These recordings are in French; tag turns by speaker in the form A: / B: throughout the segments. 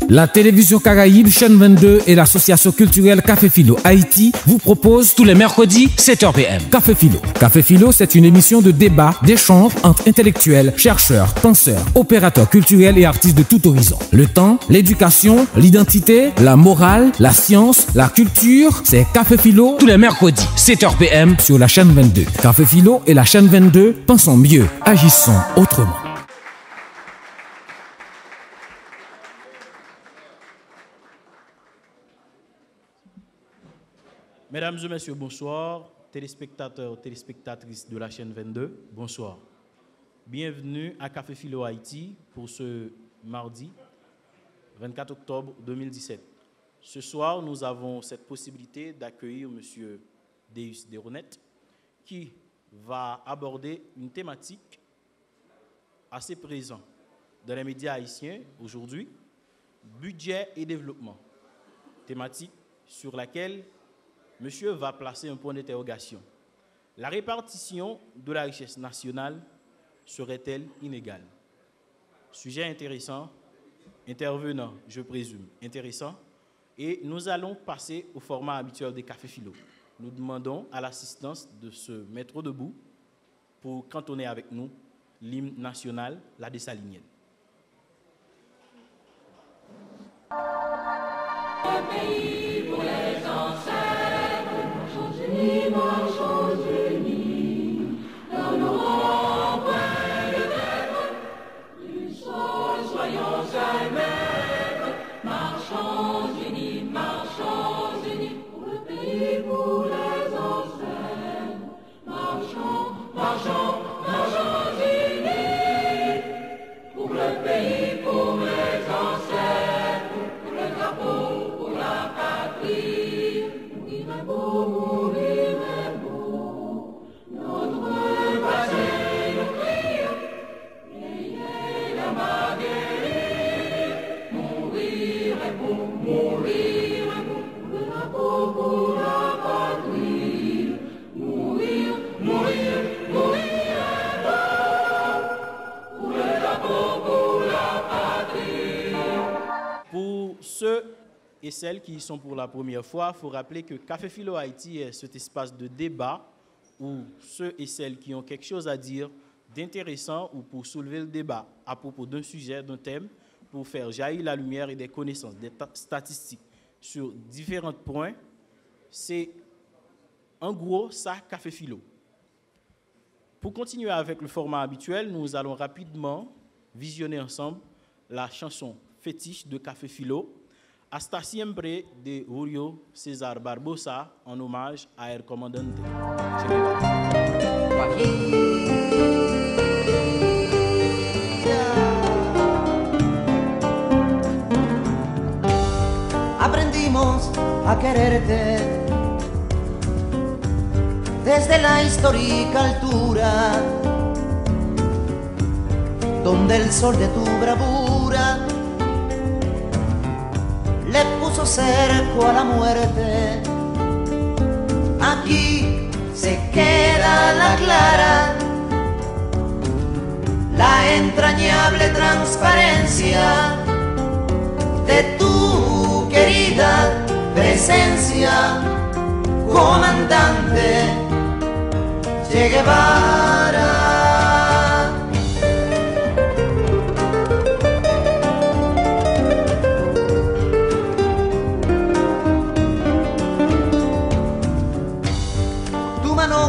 A: La télévision Caraïbe, chaîne 22 et l'association culturelle Café Philo Haïti vous proposent tous les mercredis 7h PM. Café Philo. Café Philo, c'est une émission de débat, d'échange entre intellectuels, chercheurs, penseurs, opérateurs culturels et artistes de tout horizon. Le temps, l'éducation, l'identité, la morale, la science, la culture, c'est Café Philo tous les mercredis 7h PM sur la chaîne 22. Café Philo et la chaîne 22, pensons mieux, agissons autrement.
B: Mesdames et messieurs, bonsoir. Téléspectateurs, téléspectatrices de la chaîne 22, bonsoir. Bienvenue à Café Philo Haïti pour ce mardi 24 octobre 2017. Ce soir, nous avons cette possibilité d'accueillir M. Deus Deronet qui va aborder une thématique assez présente dans les médias haïtiens aujourd'hui, budget et développement. Thématique sur laquelle Monsieur va placer un point d'interrogation. La répartition de la richesse nationale serait-elle inégale? Sujet intéressant, intervenant, je présume, intéressant. Et nous allons passer au format habituel des Cafés Philo. Nous demandons à l'assistance de se mettre debout pour cantonner avec nous l'hymne national, la Dessalinienne.
C: Le pays pour les ancêtres, marchons unis, dans nos rangs pleins de terre, du sol soyons un maître, marchons unis, pour le pays, pour les ancêtres, marchons unis, pour le pays, pour les ancêtres, pour le drapeau, pour la patrie, mourir beau, notre passé nous crie, ayez la Marguerite, mourir pour le drapeau, pour la patrie, mourir pour le drapeau, pour la patrie.
B: Pour ceux et celles qui y sont pour la première fois, il faut rappeler que Café Philo Haïti est cet espace de débat où ceux et celles qui ont quelque chose à dire d'intéressant ou pour soulever le débat à propos d'un sujet, d'un thème, pour faire jaillir la lumière et des connaissances, des statistiques sur différents points, c'est en gros ça Café Philo. Pour continuer avec le format habituel, nous allons rapidement visionner ensemble la chanson fétiche de Café Philo, Hasta Siempre de Julio César Barbosa, en hommage à El Comandante.
D: Aprendimos a quererte desde la histórica altura, donde el sol de tu bravura le puso cerco a la muerte. Aquí se queda la clara, la entrañable transparencia de tu querida presencia, comandante Che Guevara.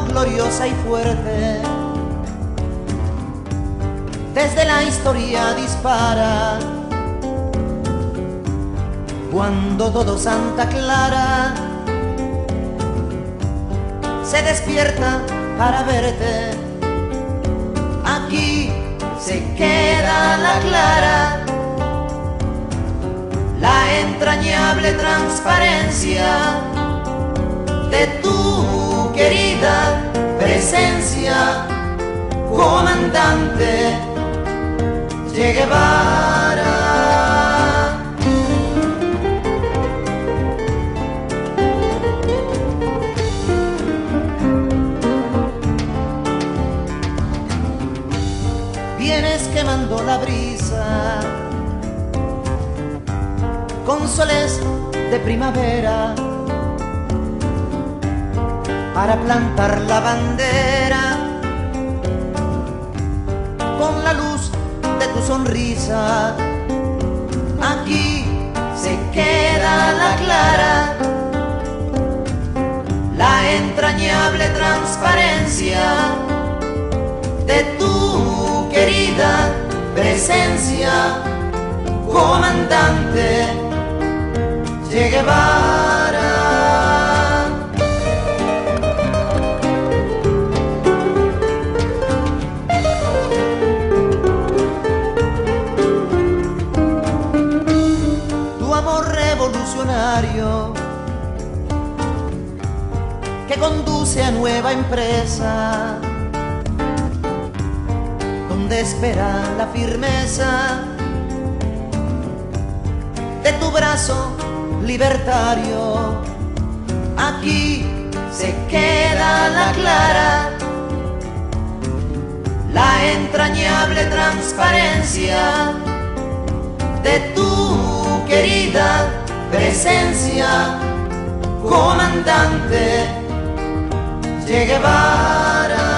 D: Gloriosa y fuerte, desde la historia dispara, cuando todo Santa Clara se despierta para verte. Aquí se queda la clara, la entrañable transparencia de tu querida presencia, comandante Che Guevara. Vienes quemando la brisa con soles de primavera, para plantar la bandera, con la luz de tu sonrisa. Aquí se queda la clara, la entrañable transparencia de tu querida presencia, comandante Che Guevara. Tu amor revolucionario que conduce a nueva empresa, donde espera la firmeza de tu brazo libertario. Aquí se queda la clara, la entrañable transparencia de tu querida presencia, comandante Che Guevara.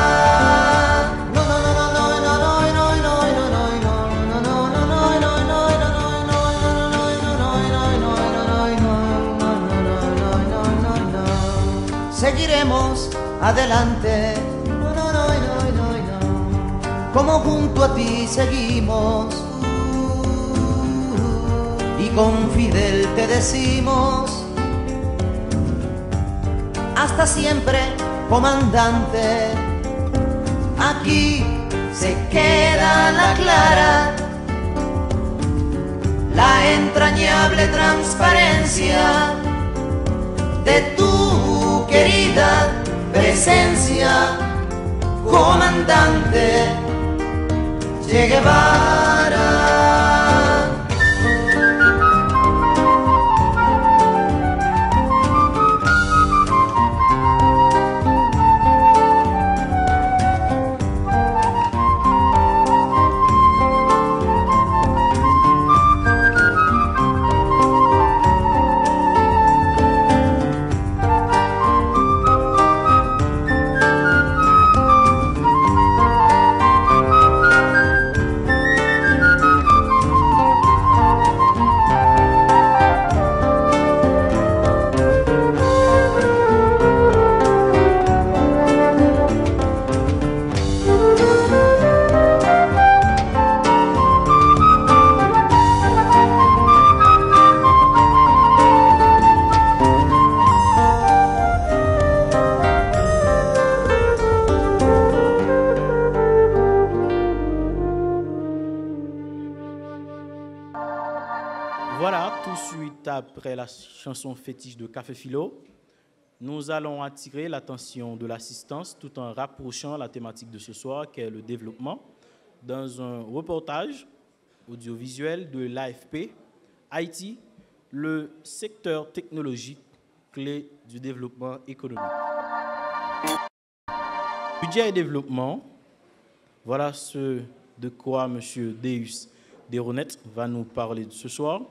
D: Seguiremos adelante, como junto a ti seguimos, y con Fidel te decimos, hasta siempre, comandante. Aquí se queda la clara, la entrañable transparencia de tu querida presencia, comandante Che Guevara.
B: Voilà, tout de suite après la chanson fétiche de Café Philo, nous allons attirer l'attention de l'assistance tout en rapprochant la thématique de ce soir, qui est le développement, dans un reportage audiovisuel de l'AFP, Haïti, le secteur technologique clé du développement économique. Budget et développement, voilà ce de quoi M. Deus Deronet va nous parler ce soir.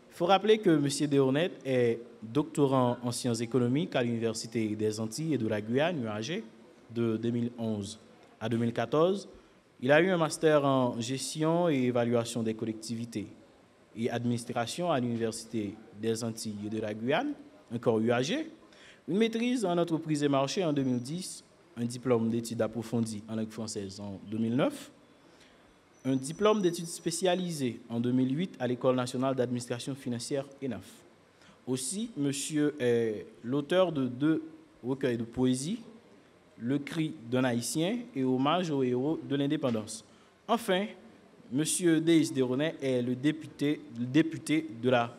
B: Il faut rappeler que M. Deronet est doctorant en sciences économiques à l'Université des Antilles et de la Guyane, UAG, de 2011 à 2014. Il a eu un master en gestion et évaluation des collectivités et administration à l'Université des Antilles et de la Guyane, encore UAG, une maîtrise en entreprise et marché en 2010, un diplôme d'études approfondies en langue française en 2009, un diplôme d'études spécialisées en 2008 à l'École nationale d'administration financière ENAF. Aussi, monsieur est l'auteur de 2 recueils de poésie, Le cri d'un Haïtien et Hommage aux héros de l'indépendance. Enfin, monsieur Deus Deronet est le député de la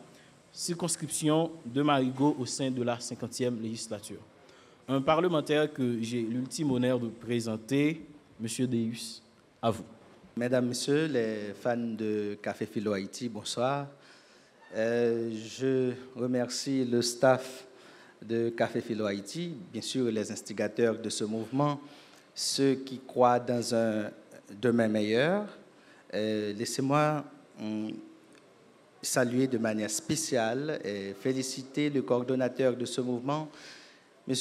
B: circonscription de Marigot au sein de la 50e législature. Un parlementaire que j'ai l'ultime honneur de présenter, monsieur Deus, à vous.
E: Mesdames, Messieurs, les fans de Café Philo Haïti, bonsoir. Je remercie le staff de Café Philo Haïti, bien sûr les instigateurs de ce mouvement, ceux qui croient dans un demain meilleur. Laissez-moi saluer de manière spéciale et féliciter le coordonnateur de ce mouvement, M.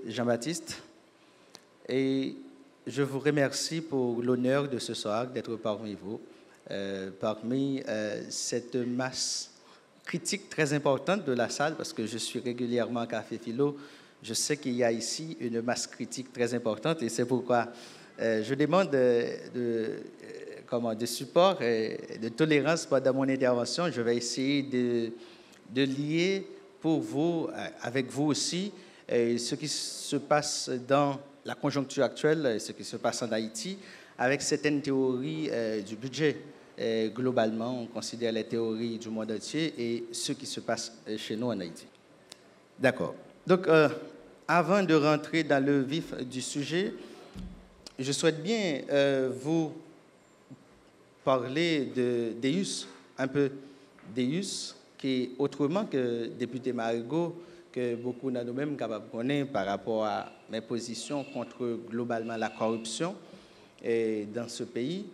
E: Jean-Baptiste. Et je vous remercie pour l'honneur de ce soir d'être parmi vous, parmi cette masse critique très importante de la salle, parce que je suis régulièrement à Café Philo. Je sais qu'il y a ici une masse critique très importante et c'est pourquoi je demande de support et de tolérance pendant mon intervention. Je vais essayer de lier pour vous, avec vous aussi, ce qui se passe dans la conjoncture actuelle, ce qui se passe en Haïti, avec certaines théories du budget. Globalement, on considère les théories du monde entier et ce qui se passe chez nous en Haïti. D'accord. Donc, avant de rentrer dans le vif du sujet, je souhaite bien vous parler de Deus, un peu Deus, qui est autrement que député Marigot, que beaucoup de nous-mêmes capables de connaître par rapport à mes positions contre globalement la corruption dans ce pays.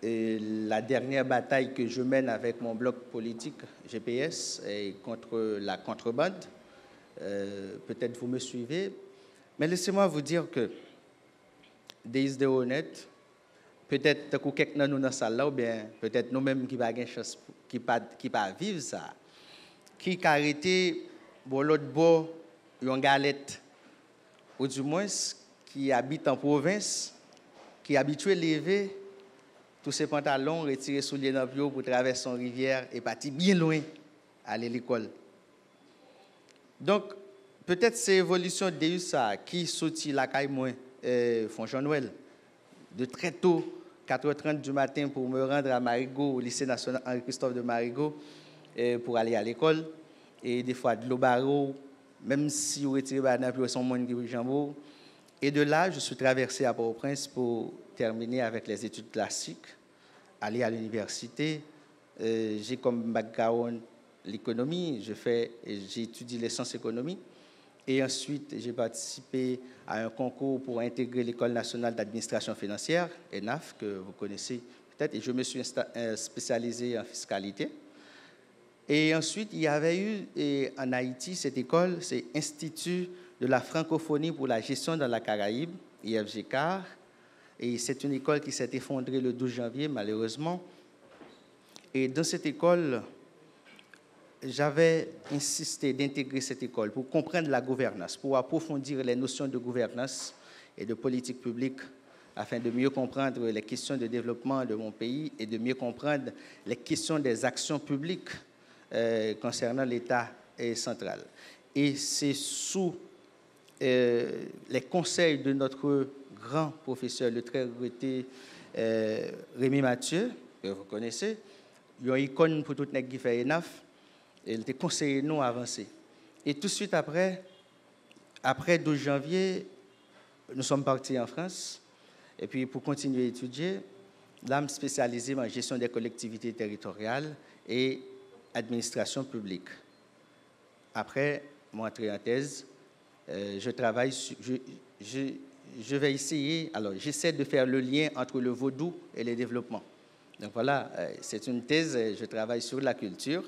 E: Et la dernière bataille que je mène avec mon bloc politique GPS est contre la contrebande. Peut-être vous me suivez, mais laissez-moi vous dire que Deus de honnête, peut-être que quelqu'un nous dans la salle là, ou bien peut-être nous-mêmes qui n'avons pas chance, qui pas vivre ça, qui a arrêté pour l'autre bord une galette, ou du moins qui habite en province, qui est habitué à lever tous ses pantalons, retirer souliers dans le pied pour traverser une rivière et partir bien loin aller à l'école. Donc, peut-être c'est l'évolution de Deus ça qui sortit la caille moi, Font-Jean-Noël, de très tôt, 4h30 du matin, pour me rendre à Marigot, au lycée national Henri-Christophe de Marigot, pour aller à l'école. Et des fois, de l'eau barreau, même si vous retirez la nappe, son monde qui jambon. Et de là, je suis traversé à Port-au-Prince pour terminer avec les études classiques, aller à l'université. J'ai comme background l'économie, j'ai étudié les sciences économiques. Et ensuite, j'ai participé à un concours pour intégrer l'École nationale d'administration financière, ENAF, que vous connaissez peut-être, et je me suis spécialisé en fiscalité. Et ensuite, il y avait eu en Haïti cette école, c'est Institut de la francophonie pour la gestion dans la Caraïbe, IFGCAR. Et c'est une école qui s'est effondrée le 12 janvier, malheureusement. Et dans cette école, j'avais insisté d'intégrer cette école pour comprendre la gouvernance, pour approfondir les notions de gouvernance et de politique publique, afin de mieux comprendre les questions de développement de mon pays et de mieux comprendre les questions des actions publiques concernant l'État central. Et c'est sous les conseils de notre grand professeur, le très regretté Rémi Mathieu, que vous connaissez, il y a une icône pour tout le monde qui fait ENAF, il était conseillé nous avancer. Et tout de suite après 12 janvier, nous sommes partis en France. Et puis pour continuer à étudier, là, je me spécialisé en gestion des collectivités territoriales et administration publique. Après mon entrée en thèse, je travaille, je vais essayer, alors j'essaie de faire le lien entre le vaudou et le développement. Donc voilà, c'est une thèse, je travaille sur la culture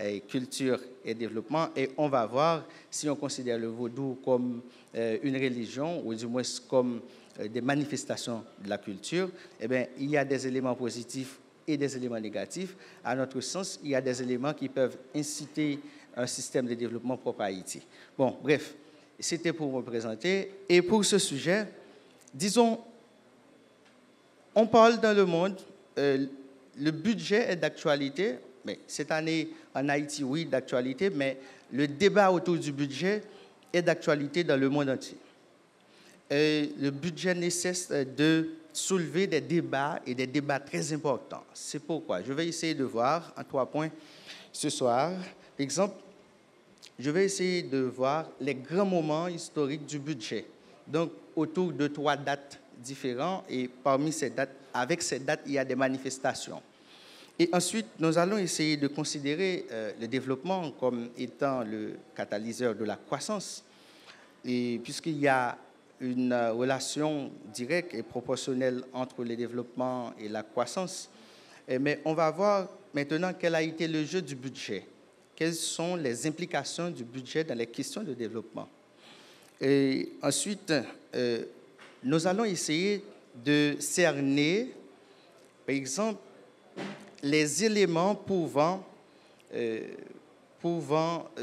E: et développement, et on va voir si on considère le vaudou comme une religion, ou du moins comme des manifestations de la culture. Eh bien, il y a des éléments positifs et des éléments négatifs. À notre sens, il y a des éléments qui peuvent inciter un système de développement propre à Haïti. Bon, bref, c'était pour me présenter. Et pour ce sujet, disons, on parle dans le monde, le budget est d'actualité, mais cette année en Haïti, oui, d'actualité, mais le débat autour du budget est d'actualité dans le monde entier. Le budget nécessite de soulever des débats et des débats très importants. C'est pourquoi je vais essayer de voir en 3 points ce soir. Par exemple, je vais essayer de voir les grands moments historiques du budget. Donc, autour de 3 dates différentes, et parmi ces dates, avec ces dates, il y a des manifestations. Et ensuite, nous allons essayer de considérer le développement comme étant le catalyseur de la croissance, et puisqu'il y a une relation directe et proportionnelle entre le développement et la croissance. Mais on va voir maintenant quel a été le jeu du budget. Quelles sont les implications du budget dans les questions de développement. Et ensuite, nous allons essayer de cerner, par exemple, les éléments pouvant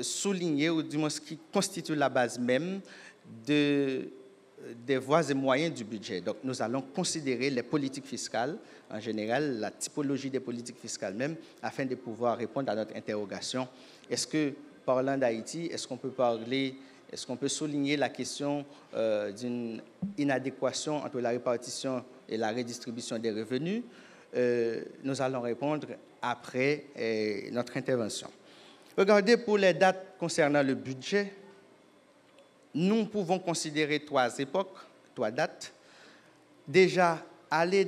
E: souligner, ou du moins ce qui constitue la base même des voies et moyens du budget. Donc, nous allons considérer les politiques fiscales, en général, la typologie des politiques fiscales même, afin de pouvoir répondre à notre interrogation. Est-ce que, parlant d'Haïti, est-ce qu'on peut souligner la question d'une inadéquation entre la répartition et la redistribution des revenus? Nous allons répondre après notre intervention. Regardez, pour les dates concernant le budget, nous pouvons considérer 3 époques, 3 dates. Déjà, aller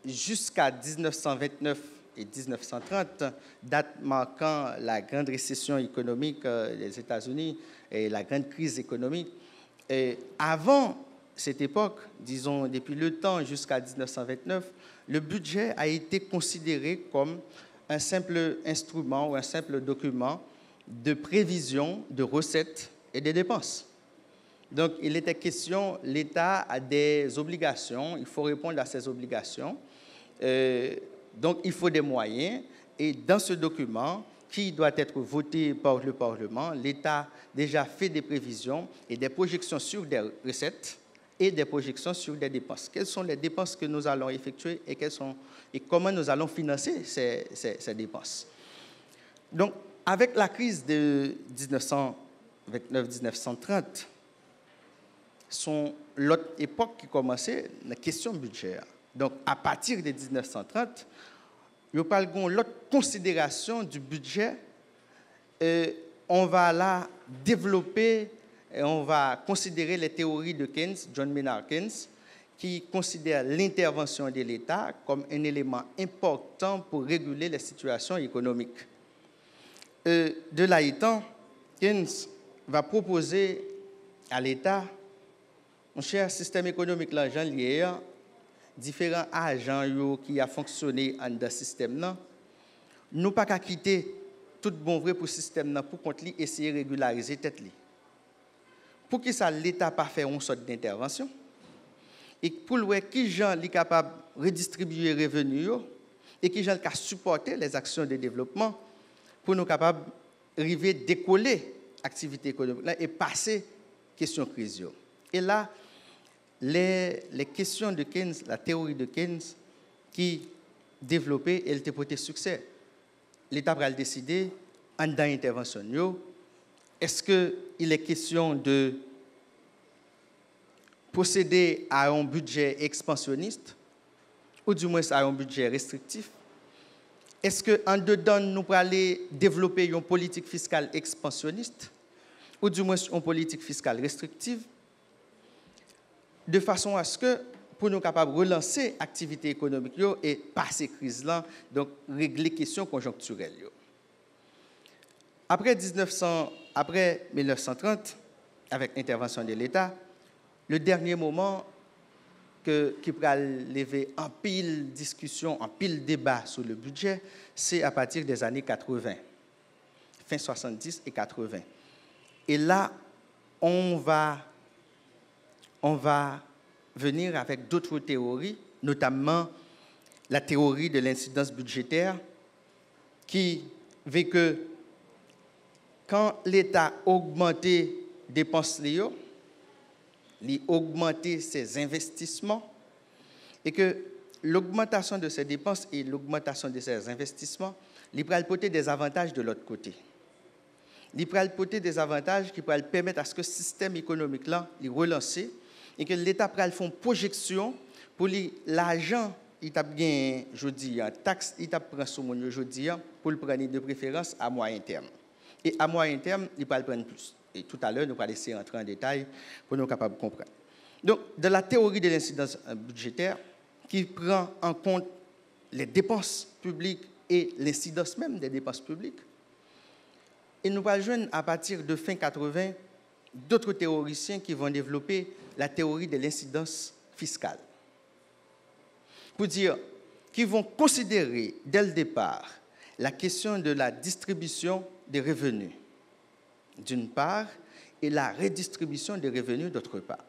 E: jusqu'à 1929 et 1930, date marquant la grande récession économique des États-Unis et la grande crise économique. Et avant cette époque, disons depuis le temps jusqu'à 1929, le budget a été considéré comme un simple instrument ou un simple document de prévision de recettes et de dépenses. Donc, il était question, l'État a des obligations, il faut répondre à ces obligations. Donc, il faut des moyens. Et dans ce document, qui doit être voté par le Parlement, l'État déjà fait des prévisions et des projections sur des recettes et des projections sur des dépenses. Quelles sont les dépenses que nous allons effectuer et comment nous allons financer ces dépenses. Donc, avec la crise de 1929-1930, sont l'autre époque qui commençait, la question budgétaire. Donc, à partir de 1930, il y a l'autre considération du budget. On va là développer et on va considérer les théories de Keynes, John Maynard Keynes, qui considère l'intervention de l'État comme un élément important pour réguler les situations économiques. De là étant, Keynes va proposer à l'État, mon cher système économique, l'argent lié, différents agents qui ont fonctionné dans ce système, nous pas qu'à quitter tout bon vrai pour le système pour qu'on essayer de régulariser tête li. Pour que ça l'État pas faire une sorte d'intervention et pour le qui gens est capable de redistribuer les revenus et qui gens qui supporter les actions de développement pour nous capables arriver décoller l'activité économique là et passer question crise. Et là les questions de Keynes, la théorie de Keynes qui développée, elle a porté succès. L'État va décider en dans intervention. Est-ce qu'il est question de procéder à un budget expansionniste ou du moins à un budget restrictif? Est-ce qu'en dedans, nous allons aller développer une politique fiscale expansionniste ou du moins une politique fiscale restrictive de façon à ce que pour nous capables de relancer l'activité économique et passer la crise là, donc régler les questions conjoncturelles. Après 1930, avec l'intervention de l'État, le dernier moment qui va lever en pile discussion, en pile débat sur le budget, c'est à partir des années 80, fin 70 et 80. Et là, on va venir avec d'autres théories, notamment la théorie de l'incidence budgétaire, qui veut que quand l'État augmentait les dépenses, il augmentait ses investissements, et que l'augmentation de ces dépenses et l'augmentation de ces investissements, il peut apporter des avantages de l'autre côté. Il peut apporter des avantages qui peuvent permettre à ce que le système économique là, il relance et que l'État peut faire une projection pour l'argent, il t'a bien, je dis, taxe, il t'a pris sur mon aujourd'hui pour le prendre de préférence à moyen terme. Et à moyen terme, il peut le prendre plus. Et tout à l'heure, nous allons essayer d'entrer en détail pour nous capables de comprendre. Donc, de la théorie de l'incidence budgétaire, qui prend en compte les dépenses publiques et l'incidence même des dépenses publiques, et nous allons joindre à partir de fin 80 d'autres théoriciens qui vont développer la théorie de l'incidence fiscale. Pour dire qui vont considérer dès le départ la question de la distribution des revenus, d'une part, et la redistribution des revenus, d'autre part.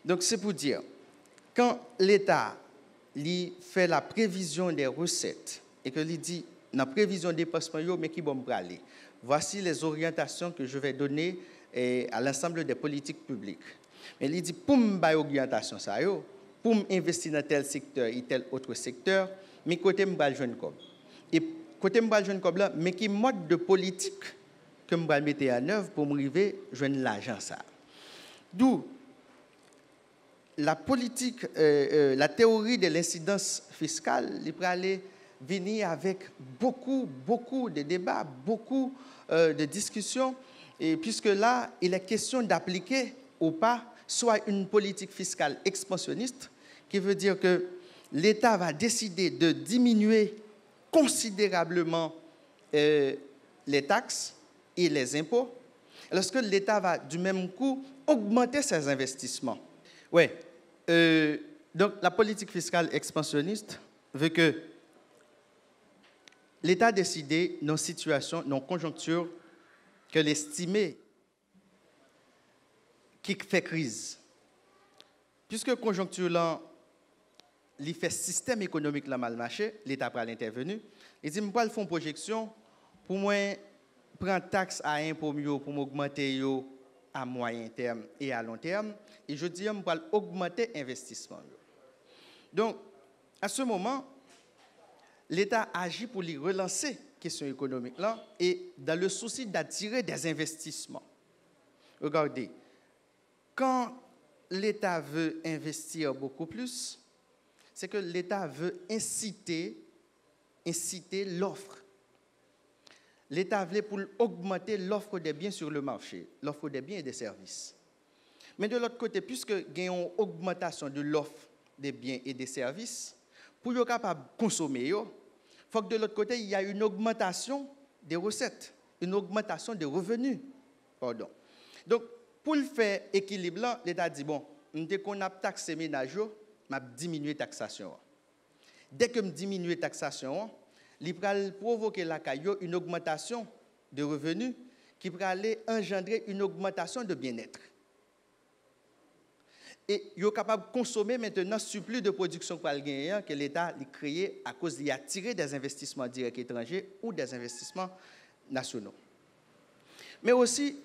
E: Donc, c'est pour dire, quand l'État fait la prévision des recettes et que lui dit, dans la prévision des dépenses, mais qui vont me aller, voici les orientations que je vais donner à l'ensemble des politiques publiques. Mais il dit, pour me faire orientation, pour m'investir dans tel secteur et tel autre secteur, mais côté me faire jeune comme. Et côté me faire jeune comme là, mais qui mode de politique que me faire mettre en œuvre pour m'arriver joindre l'argent ça. D'où la politique, la théorie de l'incidence fiscale, il peut aller venir avec beaucoup de débats, beaucoup de discussions, et puisque là, il est question d'appliquer ou pas soit une politique fiscale expansionniste, qui veut dire que l'État va décider de diminuer considérablement les taxes et les impôts, lorsque l'État va du même coup augmenter ses investissements. Oui. Donc, la politique fiscale expansionniste veut que l'État a décidé, dans une situation, dans une conjoncture, que l'estimé qui fait crise. Puisque la conjoncture, là, il fait système économique là mal marché, l'État a intervenu. Il dit, je vais faire une projection pour moi prendre taxe à impôt pour m'augmenter à moyen terme et à long terme. Et je dis, je vais augmenter l'investissement. Donc, à ce moment, l'État agit pour lui relancer la question économique là et dans le souci d'attirer des investissements. Regardez, quand l'État veut investir beaucoup plus, c'est que l'État veut inciter l'offre. L'État veut pour augmenter l'offre des biens sur le marché, l'offre des biens et des services. Mais de l'autre côté, puisque il y a une augmentation de l'offre des biens et des services, pour être capable de consommer, il faut que de l'autre côté, il y a une augmentation des recettes, une augmentation des revenus. Pardon. Donc, pour le faire équilibre, l'État dit, bon, dès qu'on a taxé les ménages, je vais diminuer la taxation. Dès que je diminue la taxation, il va provoquer une augmentation de revenus qui va aller engendrer une augmentation de bien-être. Et il est capable de consommer maintenant surplus de production que l'État a créé à cause d'attirer des investissements directs étrangers ou des investissements nationaux. Mais aussi,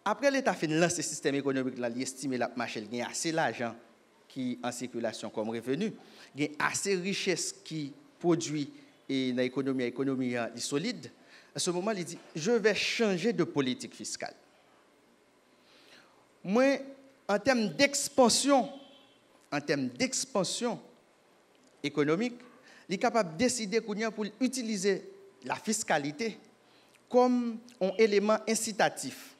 E: après l'État fait lancer ce système économique, il estime que le marché a assez d'argent qui en circulation comme revenu, il y a assez de richesses qui produit et dans l'économie solide. À ce moment, il dit, je vais changer de politique fiscale. Moi, en termes d'expansion économique, il est capable de décider pour utiliser la fiscalité comme un élément incitatif.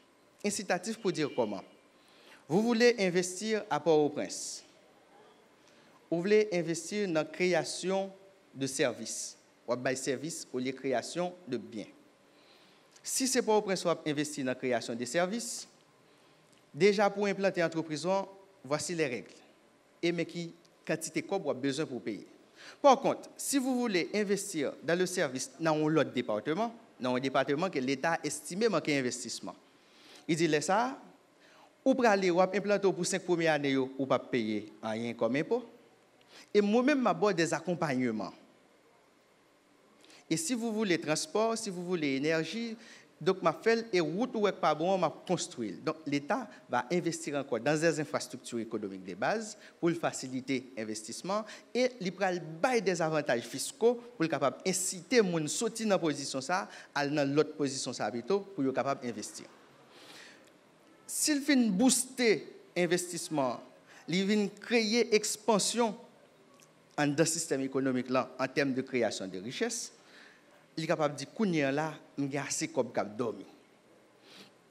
E: Incitatif pour dire comment? Vous voulez investir à Port-au-Prince. Vous voulez investir dans la création de services. Ou dans services ou la création de biens. Si c'est Port-au-Prince qui investir dans la création de services, déjà, pour implanter l'entreprise, voici les règles. Et mais qui quantité de vous avez besoin pour payer. Par contre, si vous voulez investir dans le service dans un autre département, dans un département que l'État a estimé manquer investissement, il dit là ça, ou pour aller ou implanter pour 5 premières années ou pas payer rien comme impôt. Et moi-même, je des accompagnements. Et si vous voulez transport, si vous voulez énergie, donc, ma fait et route ou pas bon, m'a construire. Donc, l'État va investir encore dans des infrastructures économiques de base pour faciliter l'investissement et il va bailler des avantages fiscaux pour être capable d'inciter les gens à sortir dans la position ça, aller dans l'autre position ça pour être capable d'investir. S'il fait booster l'investissement, il vient créer expansion dans le système économique là en termes de création de richesses. Il est capable de dire que là, il y a assez comme dormi.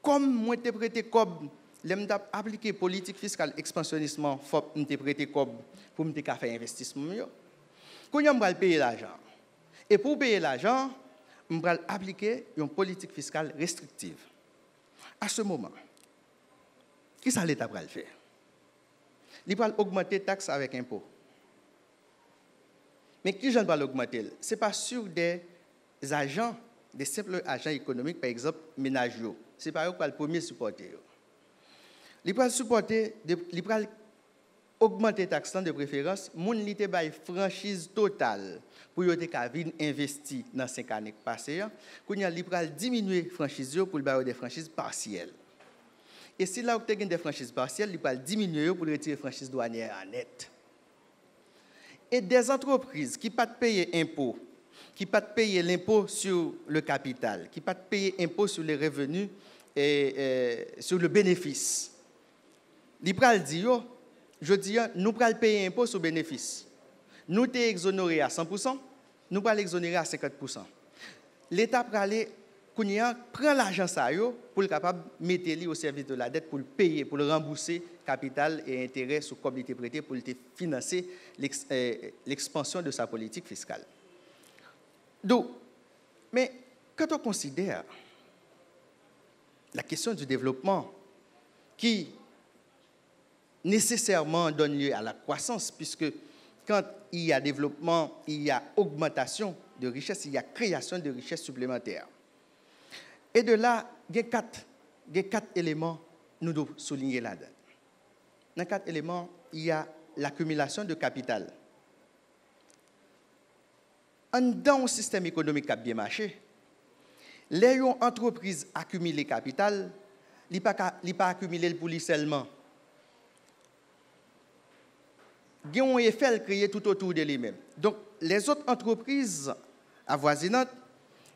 E: Comme moi, je prêté comme, je appliqué politique fiscale expansionniste, il faut que je prêté comme pour me faire investissement. Quand je vais payer l'argent. Et pour payer l'argent, je vais appliquer une politique fiscale restrictive. À ce moment, qu'est-ce que l'État va faire? Il va augmenter les taxes avec impôts. Mais qui j'en dois l'augmenter? Ce n'est pas sur des agents, des simples agents économiques, par exemple, ménagers. Ce n'est pas eux qui le premier supporter. Ils peuvent supporter, ils peuvent augmenter les taxes de préférence, moun li te bay franchise totale pour yo te ka vinn investi dans 5 années passées, kounya li pral diminuer franchise yo pour bay des franchises partielles. Et si là vous te gen des franchises partielles, li pral diminuer pour retirer franchise douanière en net. Et des entreprises qui pas payer impôt, qui pas payer l'impôt sur le capital, qui pas payer impôt sur les revenus et sur le bénéfice. Li pral di yo je dis, nous allons payer un impôt sur bénéfice. Nous sommes exonérés à 100%, nous allons exonérer à 50%. L'État prend l'argent pour être capable de mettre au service de la dette, pour le payer, pour le rembourser capital et intérêt sur comme il était prêté pour financer l'expansion de sa politique fiscale. Donc, mais quand on considère la question du développement qui nécessairement donne lieu à la croissance, puisque quand il y a développement, il y a augmentation de richesse, il y a création de richesse supplémentaire. Et de là, il y a quatre éléments nous devons souligner là-dedans. Dans 4 éléments, il y a l'accumulation de capital. Dans un système économique qui a bien marché, les entreprises accumulent capital, ils ne pas accumuler pour lui seulement. Il y a un effet créé tout autour de lui-même. Donc, les autres entreprises avoisinantes,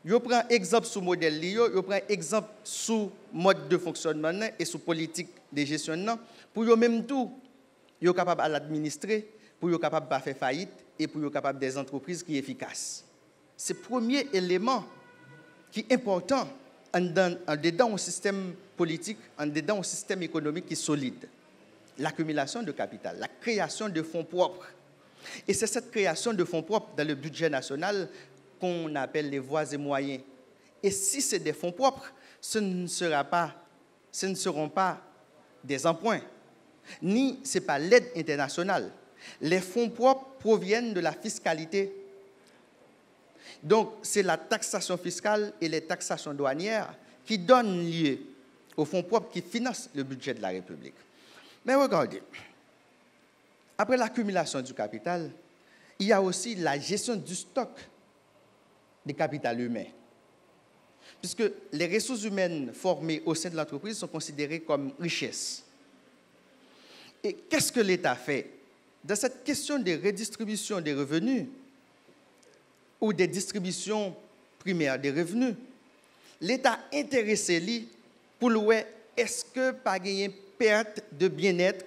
E: ils prennent exemple sur le modèle, ils prennent exemple sur le mode de fonctionnement et sur la politique de gestion, pour eux même tout, ils sont capables d'administrer, pour eux capables de faire faillite et pour eux capables des entreprises qui sont efficaces. C'est le premier élément qui est important dans un système politique, dans un système économique qui est solide. L'accumulation de capital, la création de fonds propres. Et c'est cette création de fonds propres dans le budget national qu'on appelle les voies et moyens. Et si c'est des fonds propres, ce ne seront pas des emprunts, ni ce n'est pas l'aide internationale. Les fonds propres proviennent de la fiscalité. Donc, c'est la taxation fiscale et les taxations douanières qui donnent lieu aux fonds propres qui financent le budget de la République. Mais regardez, après l'accumulation du capital, il y a aussi la gestion du stock du capital humain. Puisque les ressources humaines formées au sein de l'entreprise sont considérées comme richesse. Et qu'est-ce que l'État fait? Dans cette question de redistribution des revenus ou des distributions primaires des revenus, l'État intéressé lui pour le est-ce que pas gagner perte de bien-être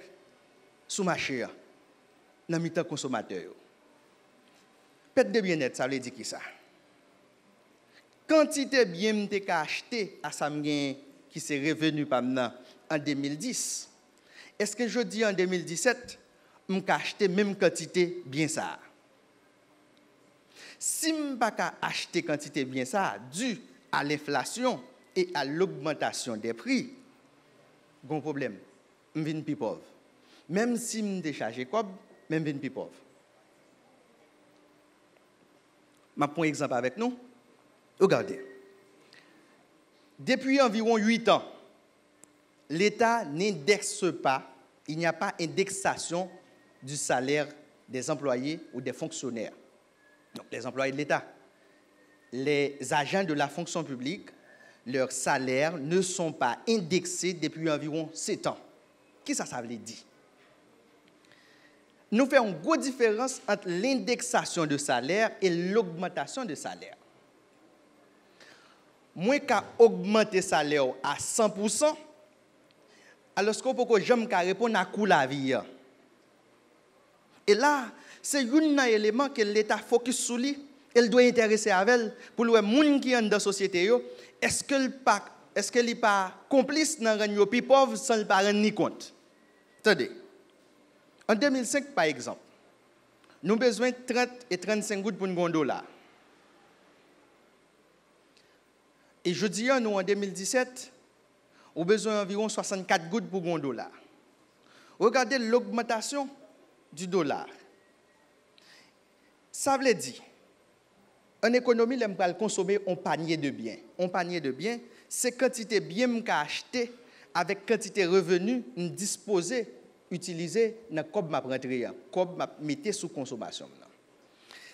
E: sous marché dans le temps consommateur. Perte de bien-être, ça veut dire qui ça? Quantité bien que acheté à Samgen qui s'est revenu en 2010. Est-ce que je dis en 2017, je peux acheter même quantité bien ça? Si je ne peux pas acheter quantité bien ça, dû à l'inflation et à l'augmentation des prix, bon problème, je viens plus pauvre. Même si je décharge comme, je viens plus pauvre. Je prends un exemple avec nous. Regardez. Depuis environ 8 ans, l'État n'indexe pas, il n'y a pas d'indexation du salaire des employés ou des fonctionnaires. Donc, les employés de l'État. Les agents de la fonction publique, leurs salaires ne sont pas indexés depuis environ 7 ans. Qu'est-ce que ça veut dire? Nous faisons une grosse différence entre l'indexation de salaire et l'augmentation de salaire. Moins qu'à augmenter le salaire à 100%, alors qu'on peut jamais répondre à coût la vie. Et là, c'est un élément que l'État focus sur lui. Elle doit intéresser avec elle pour le monde qui est dans la société. Est-ce qu'elle n'est pas complice dans le plus pauvre sans ne pas rendre ni compte? Attendez. En 2005, par exemple, nous avons besoin de 30 et 35 gouttes pour $1. Et je dis, nous, en 2017, nous avons besoin d'environ 64 gouttes pour $1. Regardez l'augmentation du dollar. Ça veut dire, en économie, on va consommer un panier de biens. Un panier de biens, c'est quantité de biens qu'on a acheté avec quantité de revenus disposés, utilisés dans le cob m'a rentré, cob m'a mis sous consommation.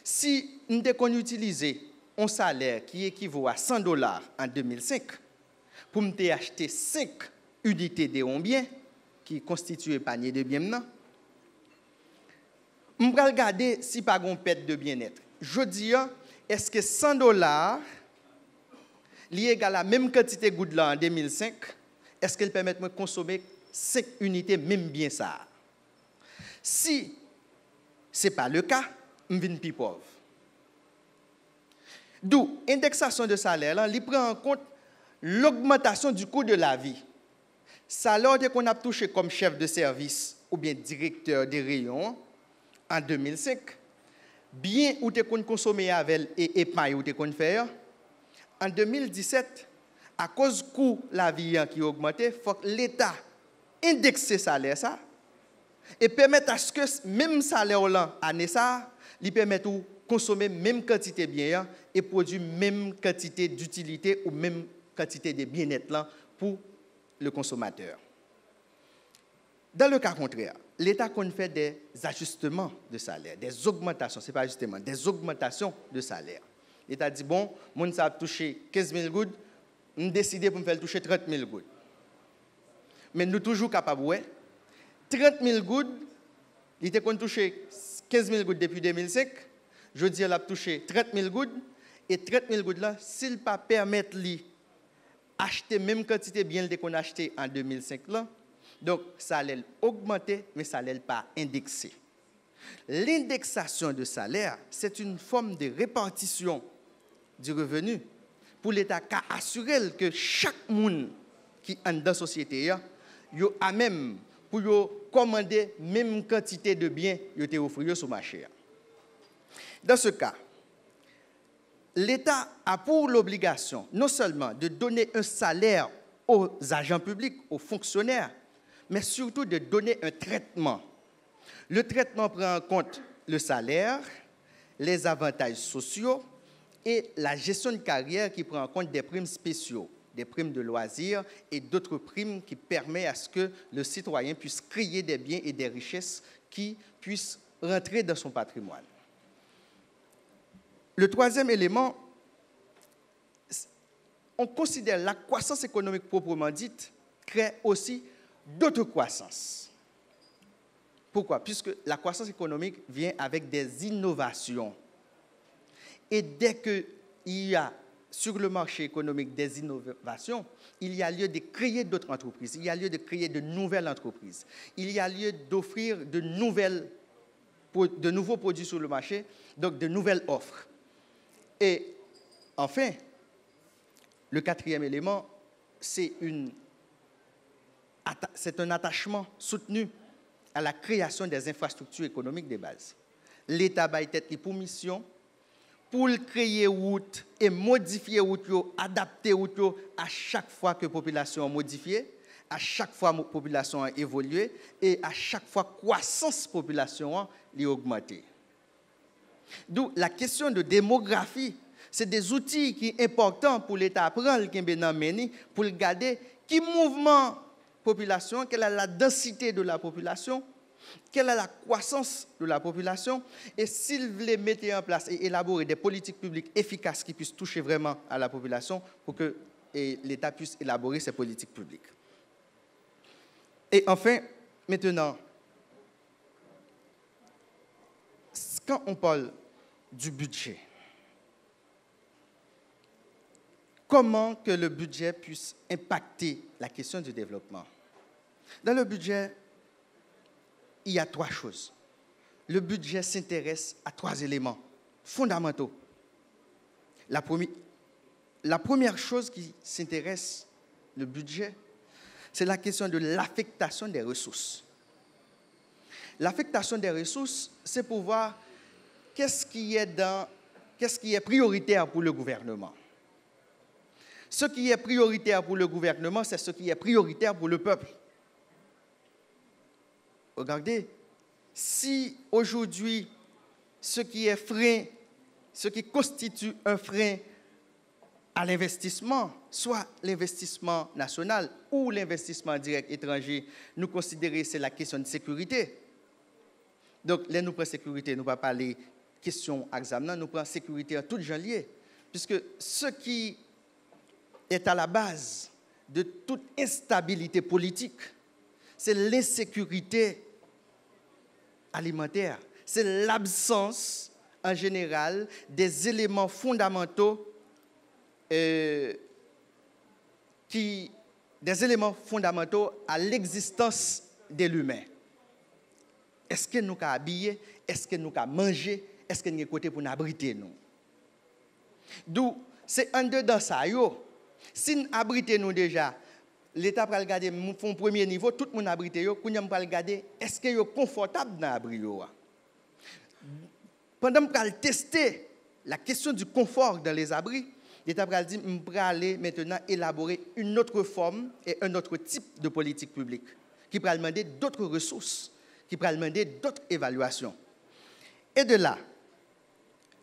E: Si nous avons utilisé un salaire qui équivaut à $100 en 2005 pour me acheter 5 unités de biens qui constituent un panier de biens, je vais regarder si pas une perte de bien-être. Je dis, est-ce que $100 est égal à la même quantité de gouttes en 2005? Est-ce qu'elle permet de consommer 5 unités, même bien ça? Si ce n'est pas le cas, je viens plus pauvre. D'où l'indexation de salaire, il prend en compte l'augmentation du coût de la vie. Salaire qu'on a touché comme chef de service ou bien directeur des rayons en 2005, bien ou tu as consommé avec et épargne ou tu as fait, en 2017, à cause du coût de la vie qui a augmenté, il faut que l'État indexe ce salaire ça et permette à ce que même salaire là année ça, lui permette de consommer même quantité de biens et produire même quantité d'utilité ou même quantité de bien-être là pour le consommateur. Dans le cas contraire, l'État fait des ajustements de salaire, des augmentations, ce n'est pas justement, des augmentations de salaire. L'État dit, bon, mon ça a touché 15 000 gouttes, nous décidons pour me faire toucher 30 000 gouttes. Mais nous sommes toujours capables, ouais, 30 000 gouttes, il était touché 15 000 gouttes depuis 2005, je dis qu'il a touché 30 000 gouttes, et 30 000 gouttes là, s'il ne pas permettre lui acheter même quantité de biens qu'on a acheté en 2005 là, donc ça allait augmenter, mais ça allait pas indexer. L'indexation de salaire, c'est une forme de répartition du revenu pour l'État qui assurer que chaque monde qui est dans la société a même pour commander même quantité de biens qui sont offerts sur le marché. Dans ce cas, l'État a pour l'obligation non seulement de donner un salaire aux agents publics, aux fonctionnaires, mais surtout de donner un traitement. Le traitement prend en compte le salaire, les avantages sociaux et la gestion de carrière qui prend en compte des primes spéciaux, des primes de loisirs et d'autres primes qui permettent à ce que le citoyen puisse créer des biens et des richesses qui puissent rentrer dans son patrimoine. Le troisième élément, on considère la croissance économique proprement dite crée aussi d'autres croissances. Pourquoi? Puisque la croissance économique vient avec des innovations. Et dès qu'il y a sur le marché économique des innovations, il y a lieu de créer d'autres entreprises, il y a lieu de créer de nouvelles entreprises, il y a lieu d'offrir de nouveaux produits sur le marché, donc de nouvelles offres. Et enfin, le quatrième élément, c'est un attachement soutenu à la création des infrastructures économiques de base. L'État a été pour mission pour créer route et modifier route, adapter route à chaque fois que la population a modifié, à chaque fois que la population a évolué et à chaque fois que la croissance de la population a augmenté. D'où la question de démographie, c'est des outils qui sont importants pour l'État à prendre pour regarder qui mouvement population, quelle est la densité de la population, quelle est la croissance de la population, et s'il voulait mettre en place et élaborer des politiques publiques efficaces qui puissent toucher vraiment à la population pour que l'État puisse élaborer ces politiques publiques. Et enfin, maintenant, quand on parle du budget, comment que le budget puisse impacter la question du développement? Dans le budget, il y a 3 choses. Le budget s'intéresse à 3 éléments fondamentaux. La première chose qui s'intéresse, le budget, c'est la question de l'affectation des ressources. L'affectation des ressources, c'est pour voir qu'est-ce qui est prioritaire pour le gouvernement. Ce qui est prioritaire pour le gouvernement, c'est ce qui est prioritaire pour le peuple. Regardez, si aujourd'hui, ce qui est frein, ce qui constitue un frein à l'investissement, soit l'investissement national ou l'investissement direct étranger, nous considérons que c'est la question de sécurité. Donc, là, nous prenons sécurité, nous ne parlons pas les questions examen, nous prenons sécurité en tout janvier, puisque ce qui est à la base de toute instabilité politique, c'est l'insécurité alimentaire, c'est l'absence en général des éléments fondamentaux à l'existence de l'humain. Est-ce que nous avons habillé? Est-ce que nous avons mangé? Est-ce que nous avons côté pour nous abriter nous? D'où, c'est en dedans ça, yo. Si nous abritons nous déjà, l'État va regarder mon premier niveau, tout le monde abrite yo, qu'on va regarder, est-ce que yo confortable dans l'abri yo? Pendant que nous tester la question du confort dans les abris, l'État va dire, on va aller maintenant élaborer une autre forme et un autre type de politique publique qui va demander d'autres ressources, qui va demander d'autres évaluations. Et de là,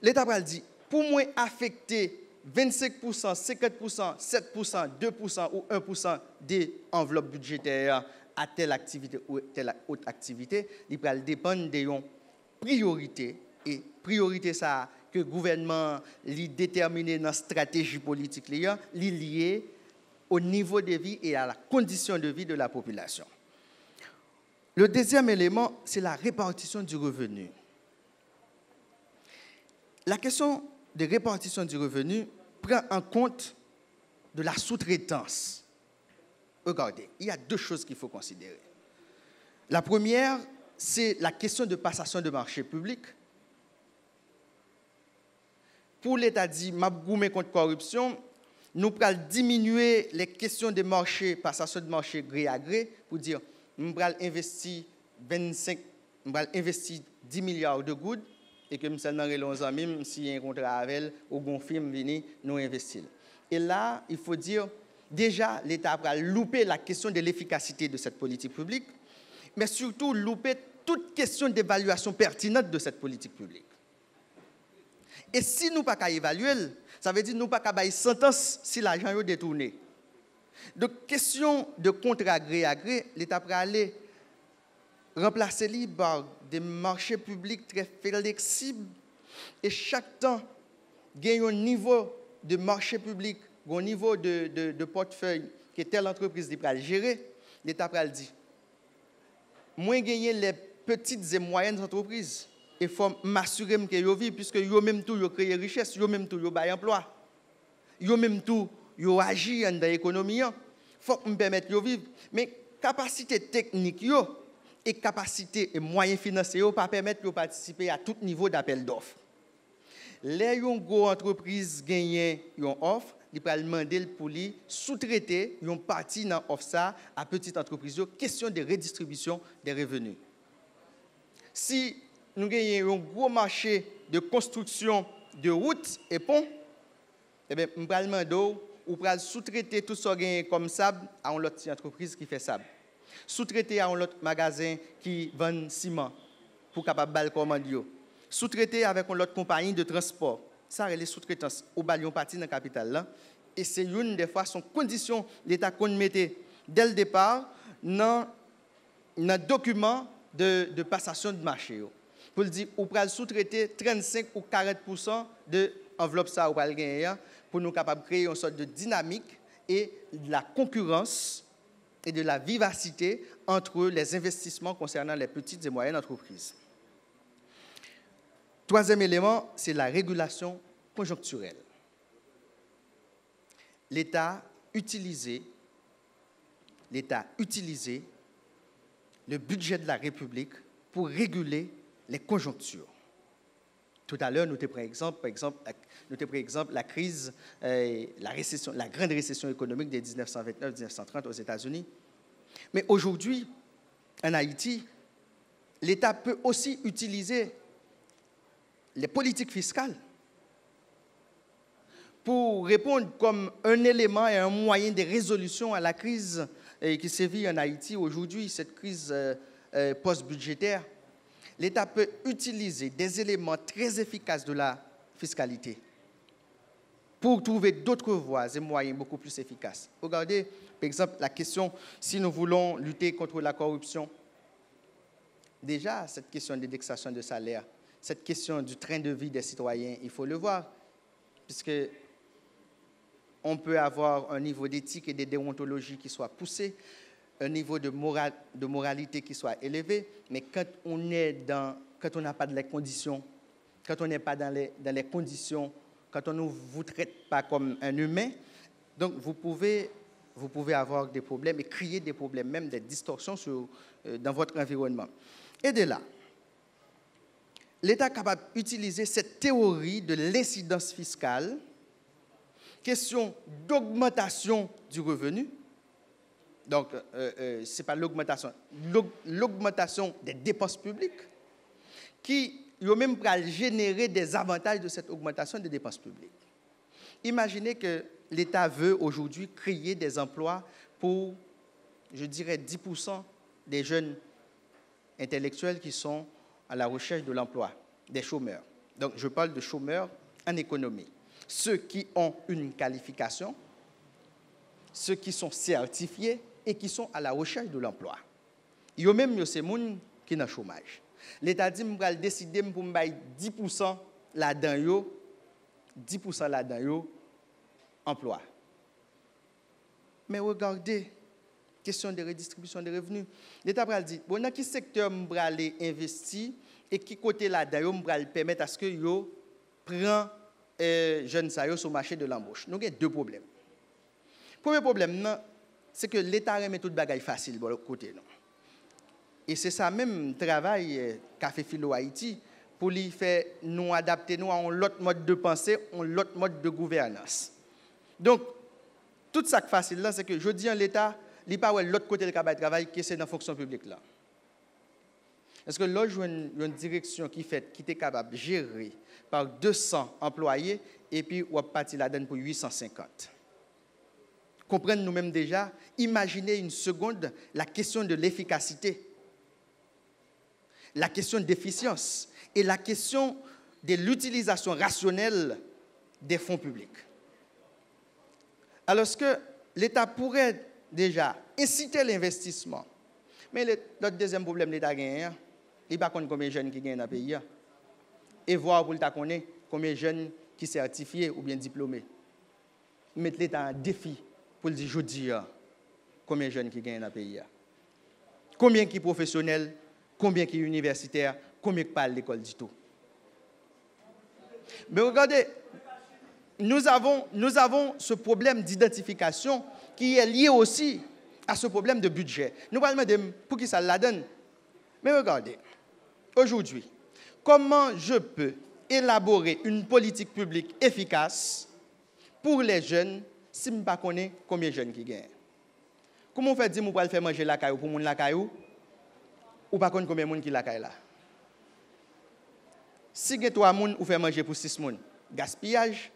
E: l'État va dire, pour moi affecter 25%, 50%, 7%, 2% ou 1% des enveloppes budgétaires à telle activité ou telle autre activité, il va dépendre des priorités. Et priorité ça que le gouvernement détermine dans la stratégie politique liée au niveau de vie et à la condition de vie de la population. Le deuxième élément, c'est la répartition du revenu. La question de répartition du revenu prend en compte de la sous-traitance. Regardez, il y a deux choses qu'il faut considérer. La première, c'est la question de passation de marché public. Pour l'État dit, m'a goumé contre corruption, nous allons diminuer les questions de marché, passation de marché gré à gré, pour dire, nous allons investir 10 milliards de gouttes, et que nous allons relancer même s'il y a un contrat avec elle, ou un film venu, nous investir. Et là, il faut dire, déjà, l'État va louper la question de l'efficacité de cette politique publique, mais surtout louper toute question d'évaluation pertinente de cette politique publique. Et si nous ne pouvons pas évaluer, ça veut dire que nous ne pouvons pas sentence si l'argent est détourné. Donc, question de contrat gré à gré, l'État va aller remplacer par des marchés publics très flexibles et chaque temps, il y a un niveau de marché public, un niveau de portefeuille que telle entreprise va gérer, l'État va dire, moins gagner les petites et moyennes entreprises. Il faut m'assurer que yo vivent puisque yo même tout yo créer richesse, yo même tout yo bail emploi. Yo même tout yo agir dans l'économie. Faut me permettre yo vivre, mais capacité technique yo et capacité et moyens financiers yo pas permettre de participer à tout niveau d'appel d'offres. Les yon gros entreprise gagner yon offre, il va demander pour lui sous-traiter yon partie dans offre ça à petite entreprise yo, question de redistribution des revenus. Si nous avons un gros marché de construction de routes et ponts, eh bien, nous allons demander ou sous-traiter tout ce qui est comme sable à une autre entreprise qui fait sable. Sous-traiter à un autre magasin qui vend ciment pour capable de commander. Sous-traiter avec une autre compagnie de transport. Ça, c'est les sous-traitances au balion parti dans la capitale. Là. Et c'est une des fois son condition l'État qu'on mettait dès le départ dans le document de passation de marché. Pour dire, on peut sous-traiter 35 ou 40% de l'enveloppe ça pour nous capables de créer une sorte de dynamique et de la concurrence et de la vivacité entre les investissements concernant les petites et moyennes entreprises. Troisième élément, c'est la régulation conjoncturelle. L'État utilisait le budget de la République pour réguler les conjonctures. Tout à l'heure, nous avons pris exemple la crise, la grande récession économique de 1929-1930 aux États-Unis. Mais aujourd'hui, en Haïti, l'État peut aussi utiliser les politiques fiscales pour répondre comme un élément et un moyen de résolution à la crise qui sévit en Haïti aujourd'hui, cette crise post-budgétaire. l'État peut utiliser des éléments très efficaces de la fiscalité pour trouver d'autres voies et moyens beaucoup plus efficaces. Regardez, par exemple, la question, si nous voulons lutter contre la corruption, déjà, cette question d'indexation de salaire, cette question du train de vie des citoyens, il faut le voir, puisque on peut avoir un niveau d'éthique et de déontologie qui soit poussé, un niveau de moralité qui soit élevé, mais quand on n'a pas de les conditions, quand on n'est pas dans les conditions, quand on ne vous traite pas comme un humain, donc vous pouvez avoir des problèmes et créer des problèmes, même des distorsions dans votre environnement. Et de là, l'État est capable d'utiliser cette théorie de l'incidence fiscale, question d'augmentation du revenu. Donc, ce n'est pas l'augmentation des dépenses publiques qui ont même générer des avantages de cette augmentation des dépenses publiques. Imaginez que l'État veut aujourd'hui créer des emplois pour, je dirais, 10% des jeunes intellectuels qui sont à la recherche de l'emploi, des chômeurs. Donc, je parle de chômeurs en économie. Ceux qui ont une qualification, ceux qui sont certifiés et qui sont à la recherche de l'emploi. Il y a même ces gens qui sont au chômage. L'État dit que je vais décider pour me bailler 10% là-dedans, 10% là-dedans, emploi. Mais regardez, question de redistribution des revenus. L'État va dire, bon, dans quel secteur je vais aller investir et qui côté là-dedans, je vais permettre à ce que yo prend jeunes sur le marché de l'embauche. Nous avons deux problèmes. Le premier problème, c'est que l'État remet tout le bagage facile de l'autre côté. Non? Et c'est ça même travail Café Philo Haïti pour lui faire nous adapter nous à un autre mode de pensée, un autre mode de gouvernance. Donc, tout ça qui est facile là, c'est que je dis à l'État, il n'y a pas l'autre côté du travail qui est dans la fonction publique là. Parce que là, je vois une direction qui est capable de gérer par 200 employés et puis on va partir là-dedans pour 850. Comprenez nous-mêmes déjà, imaginez une seconde la question de l'efficacité, la question d'efficience et la question de l'utilisation rationnelle des fonds publics. Alors que l'État pourrait déjà inciter l'investissement, mais notre deuxième problème l'État gagne, il ne sait pas combien de jeunes qui gagnent dans le pays. Et voir pour l'État connaître combien de jeunes qui sont certifiés ou bien diplômés. Mettre l'État un défi pour dire, je dis, combien de jeunes qui gagnent dans le pays. Combien qui sont professionnels, combien qui sont universitaires, combien qui parlent l'école du tout. Mais regardez, nous avons ce problème d'identification qui est lié aussi à ce problème de budget. Nous parlons de pour qui ça la donne. Mais regardez, aujourd'hui, comment je peux élaborer une politique publique efficace pour les jeunes si je ne connais pas combien de jeunes qui gagnent? Comment on fait dire que je vais faire manger la caillou pour les la caillou ou pas combien de gens qui la caillou là? Si vous avez 3 personnes, vous faites manger pour 6 personnes. Gaspillage.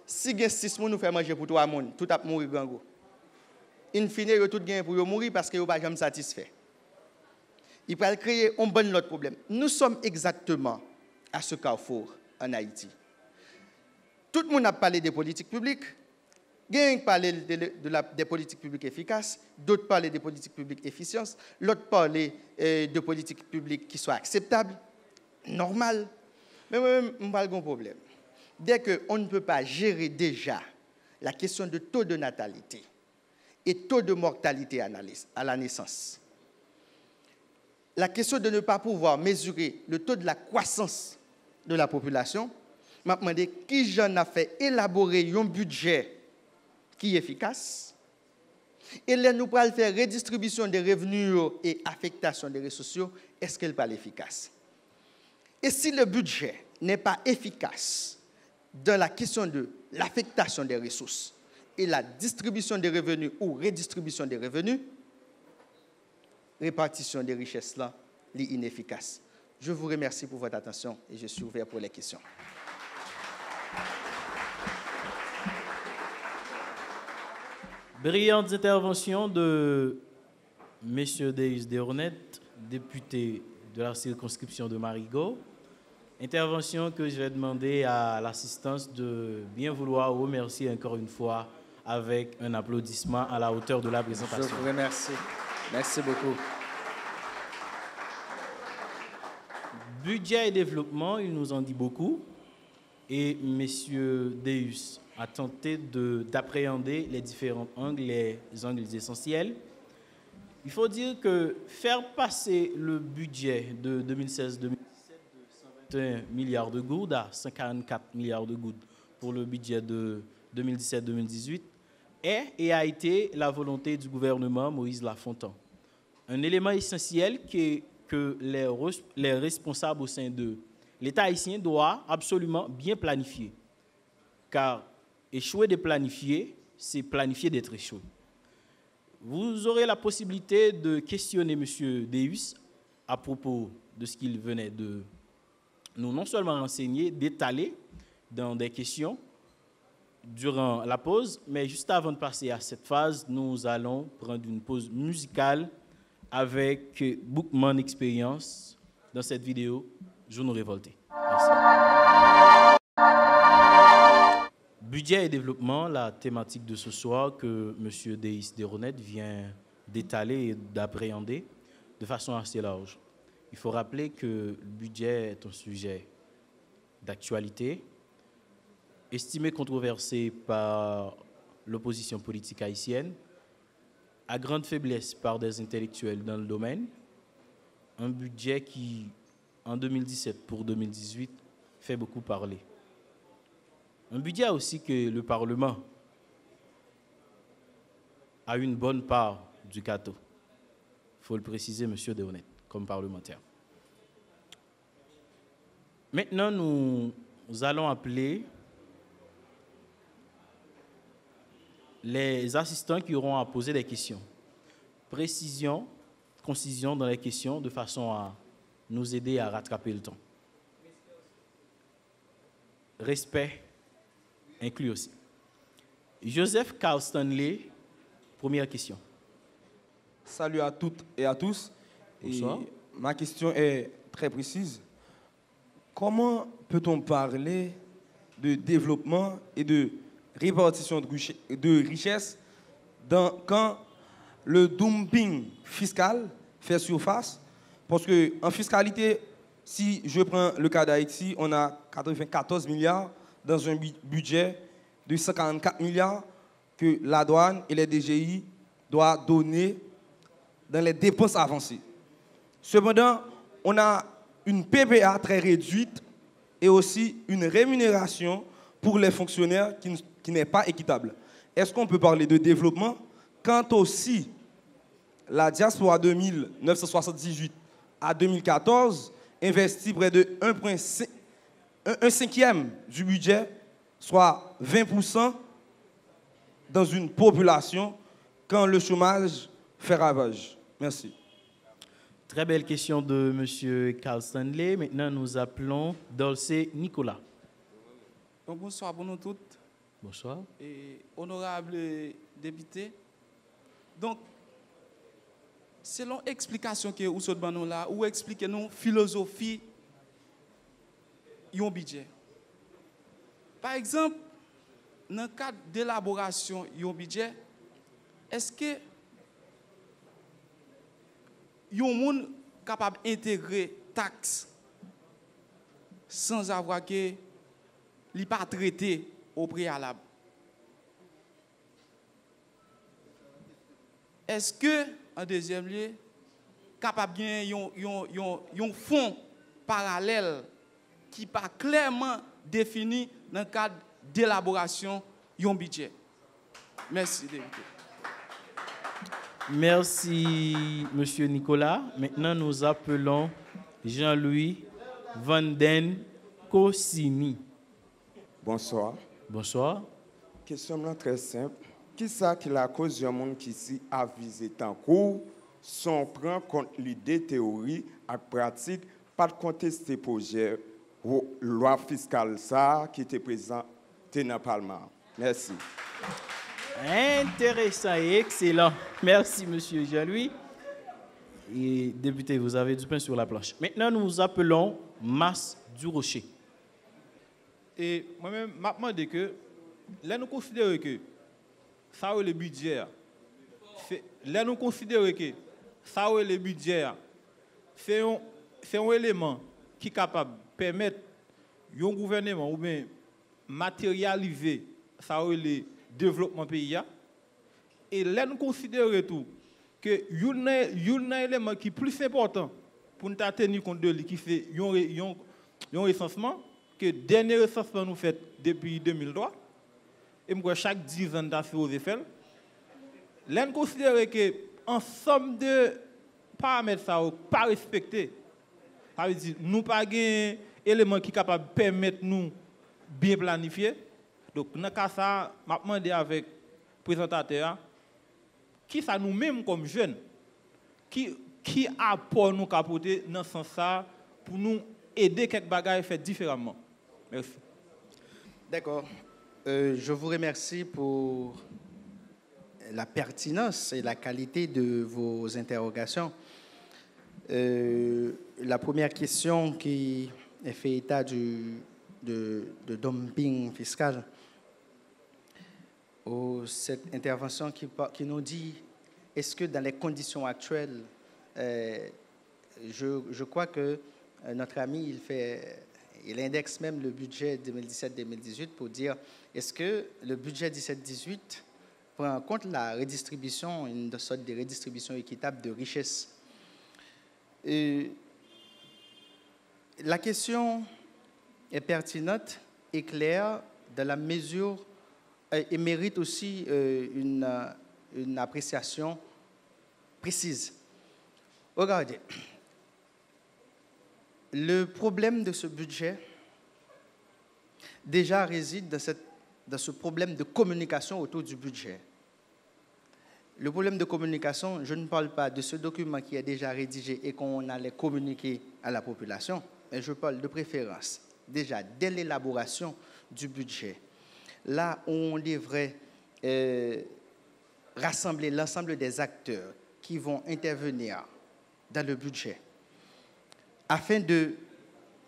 E: Si vous avez 6 personnes, vous faites manger pour 3 personnes. Tout a mourir gango. In fine, vous tout gagnent pour mourir parce que vous n'êtes pas satisfait. Il peut créer un bon autre problème. Nous sommes exactement à ce carrefour en Haïti. Tout le monde a parlé des politiques publiques. Quelqu'un parle des politiques publiques efficaces, d'autres parlent des politiques publiques efficientes, l'autre parle de politiques publiques qui soient acceptables, normales. Mais moi-même, je n'ai pas de problème. Dès qu'on ne peut pas gérer déjà la question de taux de natalité et taux de mortalité à la naissance, la question de ne pas pouvoir mesurer le taux de la croissance de la population, je me demande qui j'en a fait élaborer un budget qui est efficace. Et là, nous pourrons faire redistribution des revenus et affectation des ressources, est-ce qu'elle n'est pas efficace? Et si le budget n'est pas efficace dans la question de l'affectation des ressources et la distribution des revenus ou redistribution des revenus, répartition des richesses là, est inefficace. Je vous remercie pour votre attention et je suis ouvert pour les questions.
B: Brillante intervention de M. Deis Deornet, député de de la circonscription de Marigot. Intervention que je vais demander à l'assistance de bien vouloir remercier encore une fois avec un applaudissement à la hauteur de la présentation.
E: Je vous remercie. Merci beaucoup.
B: Budget et développement, il nous en dit beaucoup. Et M. Deus a tenté d'appréhender les différents angles, les angles essentiels. Il faut dire que faire passer le budget de 2016-2017 de 121 milliards de gouttes à 144 milliards de gouttes pour le budget de 2017-2018 est et a été la volonté du gouvernement Moïse Lafontaine. Un élément essentiel que les responsables au sein de l'État haïtien doivent absolument bien planifier. Car échouer de planifier, c'est planifier d'être échoué. Vous aurez la possibilité de questionner M. Deus à propos de ce qu'il venait de nous non seulement renseigner, d'étaler dans des questions durant la pause, mais juste avant de passer à cette phase, nous allons prendre une pause musicale avec Bookman Experience dans cette vidéo Journaux révoltés. Merci. Budget et développement, la thématique de ce soir que M. Deis Deronet vient d'étaler et d'appréhender de façon assez large. Il faut rappeler que le budget est un sujet d'actualité, estimé controversé par l'opposition politique haïtienne, à grande faiblesse par des intellectuels dans le domaine, un budget qui, en 2017 pour 2018, fait beaucoup parler. Un budget aussi que le Parlement a une bonne part du gâteau. Il faut le préciser, M. Deronet, comme parlementaire. Maintenant, nous allons appeler les assistants qui auront à poser des questions. Précision, concision dans les questions de façon à nous aider à rattraper le temps. Respect inclus aussi. Joseph Carl Stanley, première question.
F: Salut à toutes et à tous.
B: Bonsoir.
F: Et ma question est très précise. Comment peut-on parler de développement et de répartition de richesse quand le dumping fiscal fait surface? Parce qu'en fiscalité, si je prends le cas d'Haïti, on a 94 milliards dans un budget de 144 milliards que la douane et les DGI doivent donner dans les dépenses avancées. Cependant, on a une PPA très réduite et aussi une rémunération pour les fonctionnaires qui n'est pas équitable. Est-ce qu'on peut parler de développement quand aussi la diaspora de 1978 à 2014 investit près de 1 cinquième du budget, soit 20% dans une population quand le chômage fait ravage? Merci.
B: Très belle question de M. Carl Stanley. Maintenant, nous appelons Dolce Nicolas.
G: Donc, bonsoir pour nous toutes.
B: Bonsoir.
G: Et honorable député. Donc, selon l'explication que vous avez donnée là, ou expliquez-nous philosophie d'un budget. Par exemple, dans le cadre d'élaboration d'un budget, est-ce que yon moun capable d'intégrer taxes sans avoir que li pas traité au préalable? Est-ce que, en deuxième lieu, capable bien yon fonds parallèle qui pas clairement défini dans le cadre d'élaboration d'un budget? Merci, député.
B: Merci, M. Nicolas. Maintenant, nous appelons Jean-Louis Vanden Cossini.
H: Bonsoir.
B: Bonsoir.
H: Question très simple. Qui ça qui la cause d'un monde qui s'y a visé tant court, son prend contre l'idée théorie et pratique, pas de contester projet ou loi fiscale ça qui était présent dans le Parlement. Merci.
B: Intéressant et excellent. Merci, M. Jean-Louis. Et député, vous avez du pain sur la planche. Maintenant, nous appelons Mas du Rocher.
I: Et moi-même, je me demande que, là, nous considérons que ça a le budget. Là, nous considérons que ça a le budget. C'est un élément qui est capable de permettre un gouvernement ou bien matérialiser ça le développement pays. Et là, nous considérons tout que un élément qui est plus important pour nous tenir compte de lui, qui fait un recensement, que le dernier recensement nous fait depuis 2003, et chaque 10 ans d'affaires aux effets. Là, nous considérons que ensemble de paramètres ça pas respectés. Ça veut dire nous pas un élément qui est capable de permettre nous bien planifier. Donc dans ce cas ça, je demande avec le présentateur qui ça nous-mêmes comme jeunes qui apport nous capoter dans ce sens ça pour nous aider quelques bagages faire différemment. Merci.
E: D'accord. Je vous remercie pour la pertinence et la qualité de vos interrogations. La première question qui est fait état de dumping fiscal, cette intervention qui nous dit, est-ce que dans les conditions actuelles, je crois que notre ami, il indexe même le budget 2017-2018 pour dire, est-ce que le budget 17-18 prend en compte la redistribution, une sorte de redistribution équitable de richesse. Et la question est pertinente et claire dans la mesure et mérite aussi une appréciation précise. Regardez, le problème de ce budget déjà réside dans ce problème de communication autour du budget. Le problème de communication, je ne parle pas de ce document qui est déjà rédigé et qu'on allait communiquer à la population, mais je parle de préférence. Déjà, dès l'élaboration du budget, là où on devrait rassembler l'ensemble des acteurs qui vont intervenir dans le budget, afin de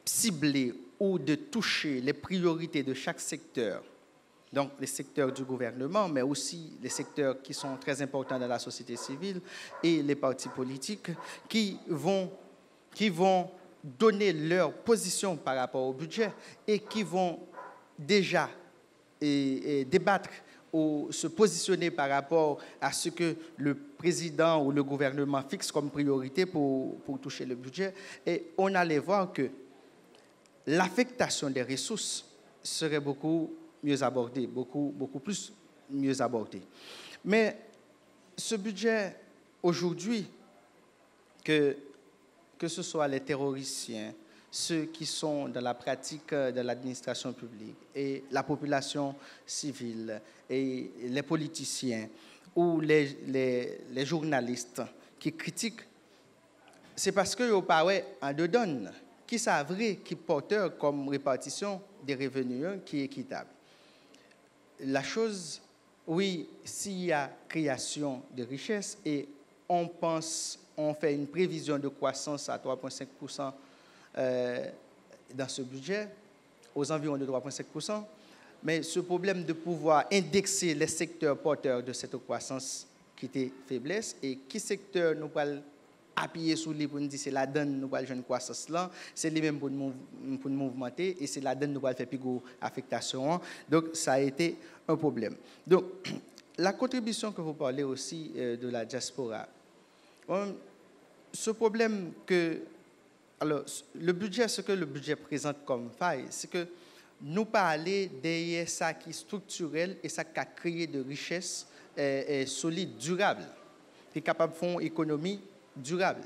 E: cibler ou de toucher les priorités de chaque secteur, donc les secteurs du gouvernement, mais aussi les secteurs qui sont très importants dans la société civile et les partis politiques qui vont donner leur position par rapport au budget et qui vont déjà débattre ou se positionner par rapport à ce que le président ou le gouvernement fixe comme priorité pour toucher le budget. Et on allait voir que l'affectation des ressources serait beaucoup mieux abordée, beaucoup plus mieux abordée. Mais ce budget, aujourd'hui, que ce soit les terroriciens, ceux qui sont dans la pratique de l'administration publique et la population civile et les politiciens ou les journalistes qui critiquent, c'est parce que vous parlez en dedans qui savent qui porteur comme répartition des revenus qui est équitable. La chose, oui, s'il y a création de richesse et on fait une prévision de croissance à 3,5% dans ce budget, aux environs de 3,5%, mais ce problème de pouvoir indexer les secteurs porteurs de cette croissance qui était faiblesse et qui secteur nous allons appuyer sur lui pour nous dire c'est la donne nous allons une croissance là, c'est lui même pour nous mouvementer et c'est la donne nous allons faire plus gros affectation. Donc ça a été un problème. Donc la contribution que vous parlez aussi de la diaspora, ce problème que alors, le budget, ce que le budget présente comme faille, c'est que nous parlons derrière ça qui est structurel et ça qui a créé de richesses solides, durables, qui est capable de faire une économie durable.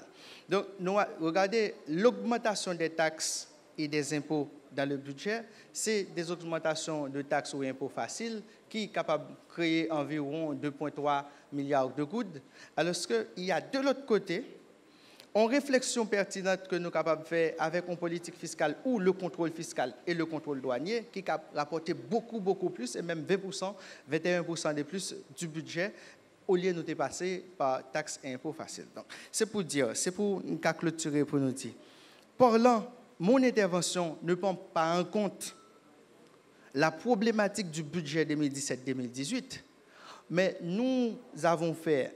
E: Donc, nous regardez l'augmentation des taxes et des impôts dans le budget, c'est des augmentations de taxes ou impôts faciles qui est capable de créer environ 2,3 milliards de gouttes, alors qu'il y a de l'autre côté une réflexion pertinente que nous sommes capables de faire avec une politique fiscale ou le contrôle fiscal et le contrôle douanier qui a rapporté beaucoup plus, et même 20%, 21% de plus du budget au lieu de nous passer par taxes et impôts faciles. Donc, c'est pour dire, c'est pour nous clôturer pour nous dire. Parlant, mon intervention ne prend pas en compte la problématique du budget 2017-2018, mais nous avons fait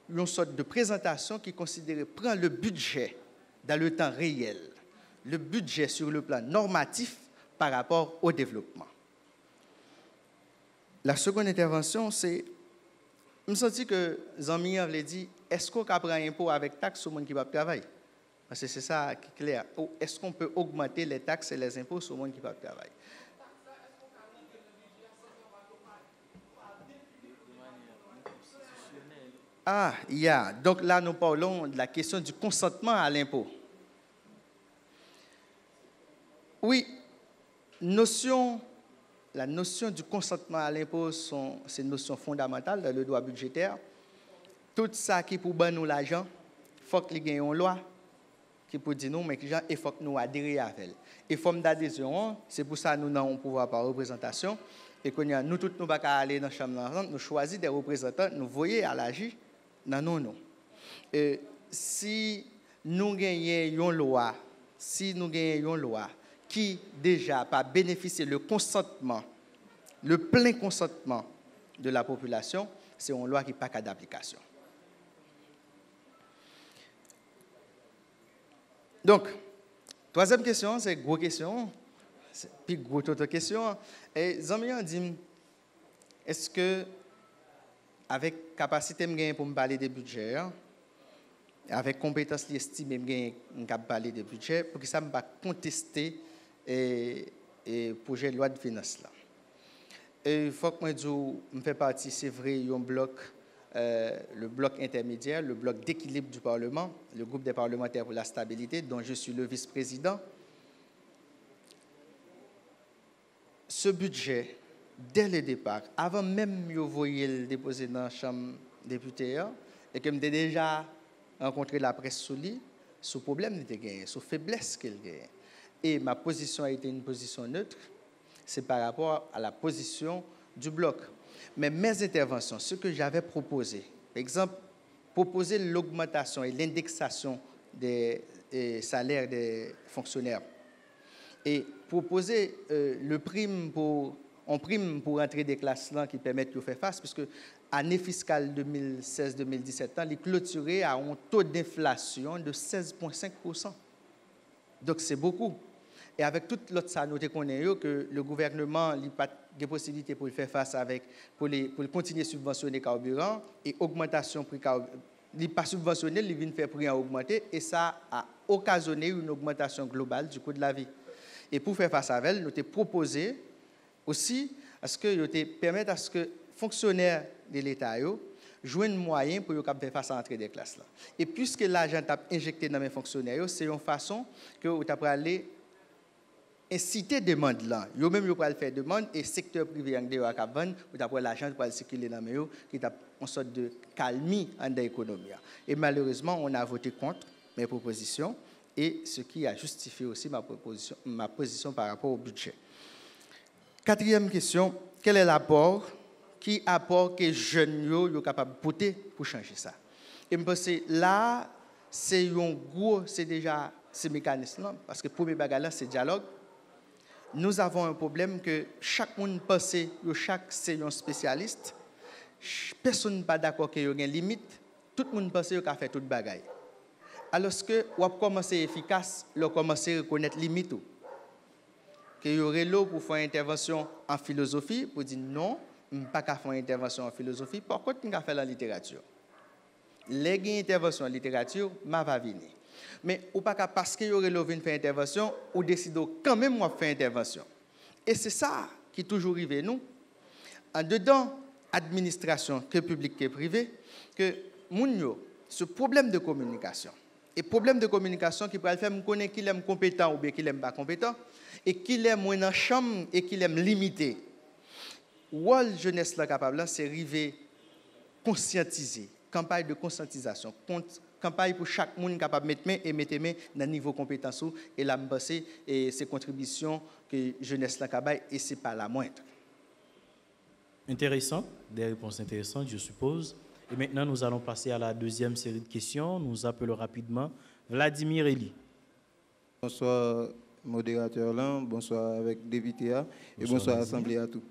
E: une sorte de présentation qui considère prend le budget dans le temps réel, le budget sur le plan normatif par rapport au développement. La seconde intervention, c'est, je me sens que Zami avait dit, est-ce qu'on prend un impôt avec taxes sur le monde qui va travailler? Parce que c'est ça qui est clair. Est-ce qu'on peut augmenter les taxes et les impôts sur le monde qui va travailler? Ah, il y a. Donc là, nous parlons de la question du consentement à l'impôt. Oui, la notion du consentement à l'impôt, c'est une notion fondamentale dans le droit budgétaire. Tout ça qui pour nous l'argent, il faut qu'il y ait une loi qui peut dire nous, mais il faut que nous adhérions à elle. Et forme d'adhésion, c'est pour ça que nous avons un pouvoir par représentation. Et que nous tous, nous ne pouvons pas aller dans la chambre, nous choisissons des représentants, nous voyons à l'agir. Non. Si nous gagnons une loi, qui déjà pas bénéficié le consentement, le plein consentement de la population, c'est une loi qui n'a pas cas d'application. Donc, troisième question, c'est une grosse question, puis grosse autre question. Et Zamian dit, est-ce que avec capacité pour me parler des budgets, avec compétence estimée, je peux parler des budgets, pour que ça ne pas contester le projet de loi de finances. Il faut que je fasse partie, c'est vrai, un bloc, le bloc intermédiaire, le bloc d'équilibre du Parlement, le groupe des parlementaires pour la stabilité, dont je suis le vice-président. Ce budget, dès le départ, avant même de voyer le déposer dans la Chambre des députés, et que j'ai déjà rencontré la presse sur lui, sur problème qu'il gagne, sur faiblesse qu'il gagne. Et ma position a été une position neutre, c'est par rapport à la position du bloc. Mais mes interventions, ce que j'avais proposé, par exemple, proposer l'augmentation et l'indexation des salaires des fonctionnaires, et proposer le prime pour entrer des classes là qui permettent de faire face, puisque l'année fiscale 2016-2017, il est clôturé à un taux d'inflation de 16,5%. Donc c'est beaucoup. Et avec toute l'autre ça, nous connaissons que le gouvernement n'a pas de possibilité pour faire face avec, pour continuer à subventionner le carburant et augmentation prix carburant. Il n'est pas subventionné, il vient faire prix augmenter et ça a occasionné une augmentation globale du coût de la vie. Et pour faire face à elle, nous avons proposé aussi à ce que permettre à ce que fonctionnaires de l'État jouent un moyen pour faire face à l'entrée des classes là. Et puisque l'argent est injecté dans les fonctionnaires, c'est une façon que vous allez aller inciter demande là. Yo même yo pour faire demande et secteur privé en dehors à vendre, vous allez l'argent pour circuler dans les qui est une sorte de calmie en l'économie. Et malheureusement, on a voté contre mes propositions et ce qui a justifié aussi ma position par rapport au budget. Quatrième question, quel est l'apport que jeunes sont capables de porter pour changer ça? Et je pense que là, c'est déjà ce mécanisme-là, parce que pour mes bagages, c'est dialogue. Nous avons un problème que chaque monde pense que chaque c'est un spécialiste. Personne n'est pas d'accord qu'il y a une limite. Tout le monde pense qu'il a fait tout bagaille. Alors que on a commencé efficace, on a commencé à reconnaître les limites. Que y aurait l'eau pour faire une intervention en philosophie, pour dire non, je ne peux pas faire une intervention en philosophie, par contre, je vais faire la littérature. Les interventions en littérature, je vais venir. Mais ou pas parce que y aurait l'eau pour faire une intervention, ou décide quand même de faire une intervention. Et c'est ça qui est toujours arrivé, nous. En dedans, administration, que publique, que privée, que ce problème de communication, et problème de communication qui peut faire me connaître qu'il est compétent ou bien qu'il n'est pas compétent, et qu'il est moins dans la chambre et qu'il est limité. Wall jeunesse là capable, c'est arriver conscientiser, campagne de conscientisation, campagne pour chaque monde capable de mettre main dans le niveau de compétence et la passer et ses contributions que jeunesse là capable et c'est pas la moindre.
B: Intéressant, des réponses intéressantes, je suppose. Et maintenant, nous allons passer à la deuxième série de questions. Nous appelons rapidement Vladimir Eli.
J: Bonsoir, modérateur là, bonsoir avec député et bonsoir Assemblée à tout.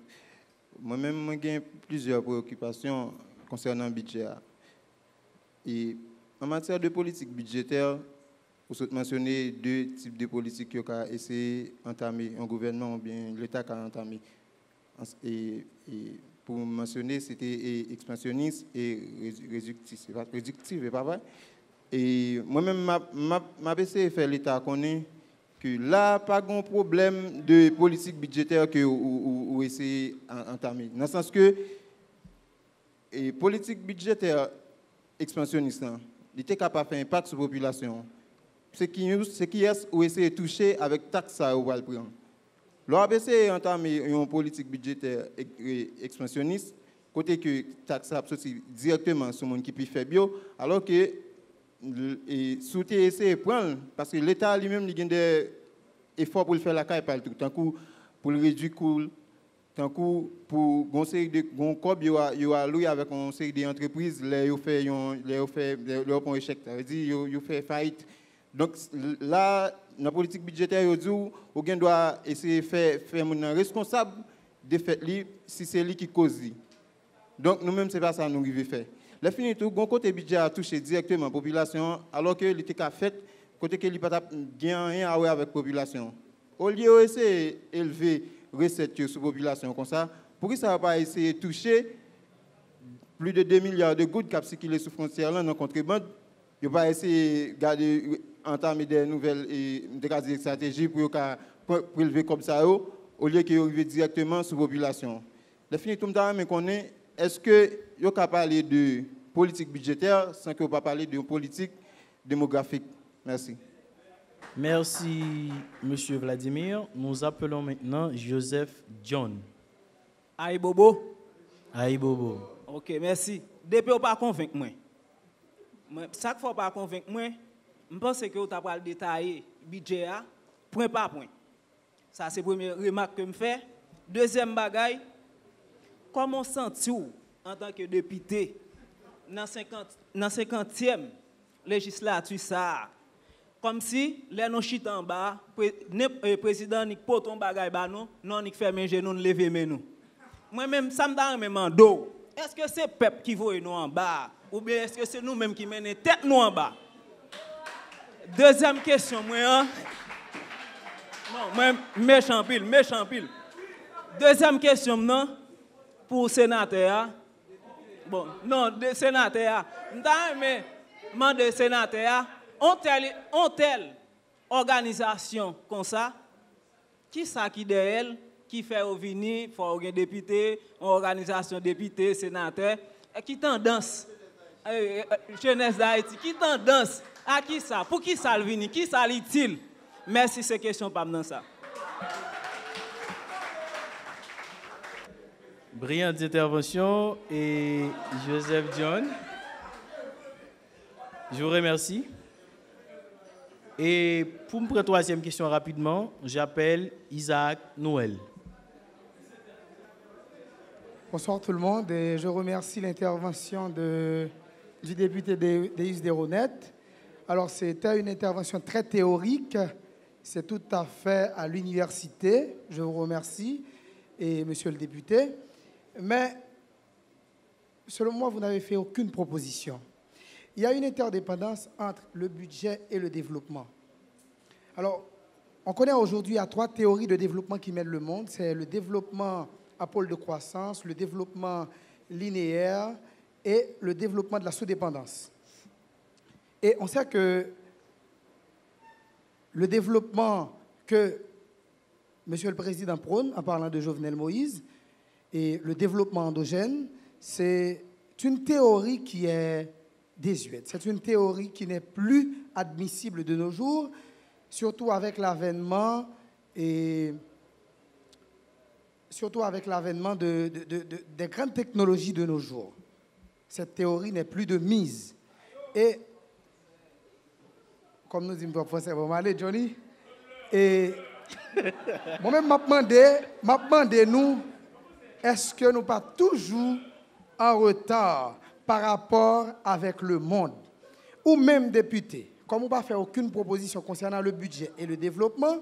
J: Moi-même, j'ai plusieurs préoccupations concernant le budget. Et en matière de politique budgétaire, vous avez mentionné deux types de politiques qui ont essayé d'entamer un gouvernement ou bien l'État qui a entamé. Et pour mentionner, c'était expansionniste et réductif, et pas vrai. Et moi-même, ma BC fait l'État connaît que là, pas de problème de politique budgétaire que vous essayez d'entamer. Dans le sens que la politique budgétaire expansionniste, il était capable de faire un impact sur la population. Ce qui est ou essayer de toucher avec taxe ou va le prendre. L'OABC a entamé une politique budgétaire expansionniste, côté que taxe a sorti directement sur le monde qui peut faire bio, alors que souhaiter essayer de prendre, parce que l'État lui-même il a des efforts pour le faire la caille par tout, tant coup pour le réduire coût, tant coup pour conseiller de cob il a loué avec une série d'entreprises, les fait leur échec, ça veut dire il fait faillite. Donc là, dans la politique budgétaire, on doit essayer de faire responsable de fait si c'est lui qui cause. Donc nous-mêmes, ce n'est pas ça que nous devons faire. La fin de tout, le côté budget a touché directement la population, alors que l'État a fait, côté que l'État n'a rien à voir avec la population. Au lieu d'essayer d'élever les recettes sur la population comme ça, pourquoi ça ne va pas essayer de toucher plus de 2 milliards de gouttes qui ont circulé sur la frontière dans la contrebande? Il va essayer de entamer des nouvelles stratégies pour élever comme ça, au lieu qu'il arrive directement sur la population. La fin de tout, est-ce que vous pouvez parler de politique budgétaire sans que vous ne parler de politique démographique? Merci.
B: Merci, M. Vladimir. Nous appelons maintenant Joseph John.
K: Aïe Bobo.
B: Aïe Bobo.
K: Ok, merci. Depuis vous pas convaincre moi. Chaque fois pas convaincre moi, je pense que vous avez détaillé le budget point par point. Ça c'est la première remarque que je fais. Deuxième bagaille, comment sentez-vous en tant que député dans la 50e législature ça? Comme si les non chit en bas, le président n'y poton bagay ba non n'y fait mes genoux, lever mes nous. Moi-même, ça me donne même dos. Est-ce que c'est peuple qui voit nous en bas? Ou bien est-ce que c'est nous-mêmes qui menons tête nous en bas? Deuxième question, moi. Non, moi, méchant pile. Deuxième question, non, pour le sénateur. Bon, non, le sénateur. Mais, le sénateur, on telle organisation comme ça, qui ça qui derrière, qui fait venir, faut un député, une organisation député, sénateur, qui tendance, jeunesse d'Haïti, qui tendance à qui ça, pour qui ça le vini, qui ça l'utile. Merci, ces questions pas dans ça.
B: Brillante intervention et Joseph John. Je vous remercie. Et pour me prendre troisième question rapidement, j'appelle Isaac Noël.
L: Bonsoir tout le monde et je remercie l'intervention du député Deis Deronet. Alors c'était une intervention très théorique, c'est tout à fait à l'université, je vous remercie, et monsieur le député. Mais selon moi, vous n'avez fait aucune proposition. Il y a une interdépendance entre le budget et le développement. Alors, on connaît aujourd'hui, il y a 3 théories de développement qui mènent le monde. C'est le développement à pôle de croissance, le développement linéaire et le développement de la sous-dépendance. Et on sait que le développement que M. le Président prône, en parlant de Jovenel Moïse, et le développement endogène, c'est une théorie qui est désuète. C'est une théorie qui n'est plus admissible de nos jours, surtout avec l'avènement des grandes technologies de nos jours. Cette théorie n'est plus de mise. Et, comme nous disons en français, bon, allez, Johnny. Et moi-même, m'a demandé nous, est-ce que nous pas toujours en retard par rapport avec le monde? Ou même député, comme on ne va faire aucune proposition concernant le budget et le développement,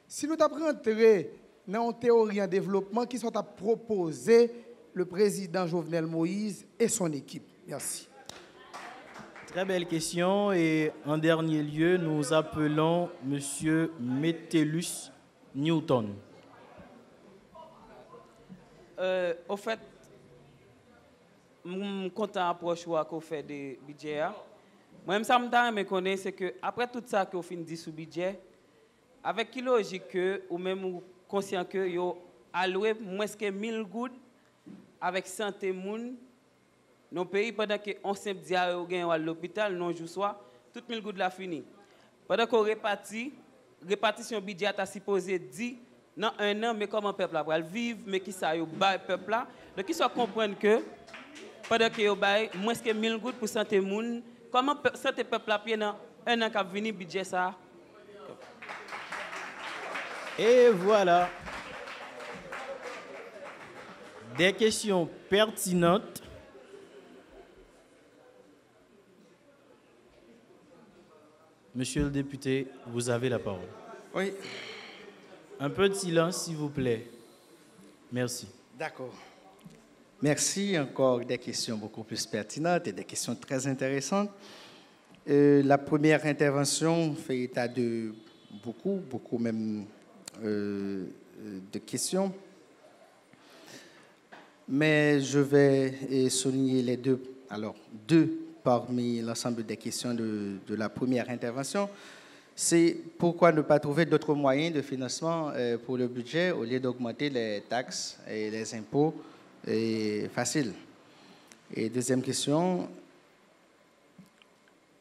L: si nous avons rentré dans une théorie en développement qui sont à proposer le président Jovenel Moïse et son équipe. Merci.
B: Très belle question. Et en dernier lieu, nous appelons M. Metellus Newton.
M: Au fait, je suis content d'approche qu'on fait des budgets. Moi, ça me connaît, c'est que après tout ça qu'on finit dit sous budget, avec qui logique que ou même conscient que yo alloué moins que 1000 gouttes avec santé moun nos pays pendant que on simple dia yo gagne à l'hôpital non jour soir toute 1000 gouttes la fini. Pendant qu'on répartition budget a supposé dit dans un an mais comment peuple va vivre mais qui ça yo bail peuple là donc qui soit comprendre que pendant que yo bail moins que 1000 gouttes pour santé moun comment santé peuple là pied dans un an qu'a venir budget ça.
B: Et voilà. Des questions pertinentes. Monsieur le député, vous avez la parole.
E: Oui.
B: Un peu de silence, s'il vous plaît. Merci.
E: D'accord. Merci. Encore des questions beaucoup plus pertinentes et des questions très intéressantes. La première intervention fait état de beaucoup même de questions. Mais je vais souligner les deux parmi l'ensemble des questions de la première intervention. C'est pourquoi ne pas trouver d'autres moyens de financement pour le budget au lieu d'augmenter les taxes et les impôts facile. Et deuxième question,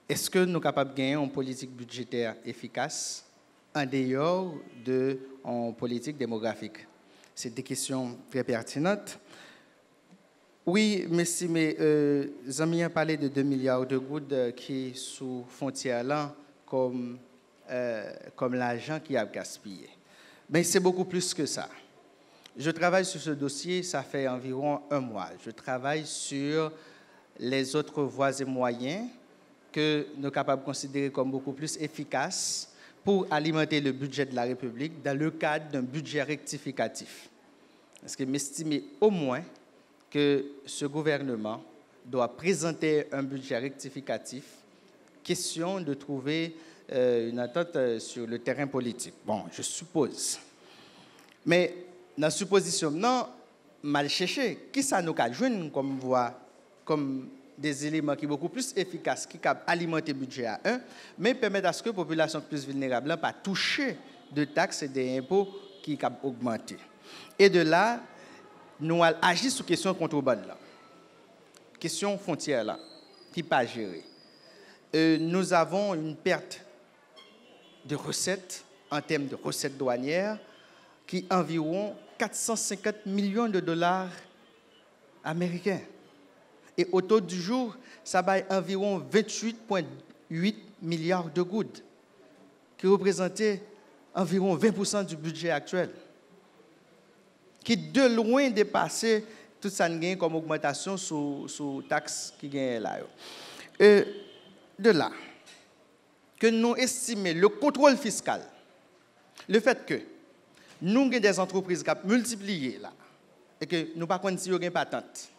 E: est-ce que nous sommes capables de gagner une politique budgétaire efficace en dehors de en politique démographique? C'est des questions très pertinentes. Oui, mais si mes amis ont parlé de 2 milliards de gouttes qui sous frontière là comme l'argent qui a gaspillé. Mais c'est beaucoup plus que ça. Je travaille sur ce dossier, ça fait environ 1 mois. Je travaille sur les autres voies et moyens que nous sommes capables de considérer comme beaucoup plus efficaces pour alimenter le budget de la République dans le cadre d'un budget rectificatif. Parce que m'estime au moins que ce gouvernement doit présenter un budget rectificatif. Question de trouver une entente sur le terrain politique. Bon, je suppose. Mais dans la supposition, non, mal cherché, qui ça nous a joué comme voie, comme des éléments qui sont beaucoup plus efficaces, qui peuvent alimenter le budget à un, mais permettent à ce que la population plus vulnérable n'a pas touché de taxes et des impôts qui ont augmenté. Et de là, nous agissons sur la question contrebande, question frontière, là, qui n'est pas gérée. Nous avons une perte de recettes, en termes de recettes douanières, qui est environ 450 millions de dollars américains. Et au taux du jour, ça va environ 28,8 milliards de gouttes, qui représentait environ 20% du budget actuel, qui de loin dépassait tout ça comme augmentation sous taxes qui gagnent là. De là, que nous estimons le contrôle fiscal, le fait que nous avons des entreprises qui ont multiplié là, et que nous ne pouvons pas si nous avons une patente,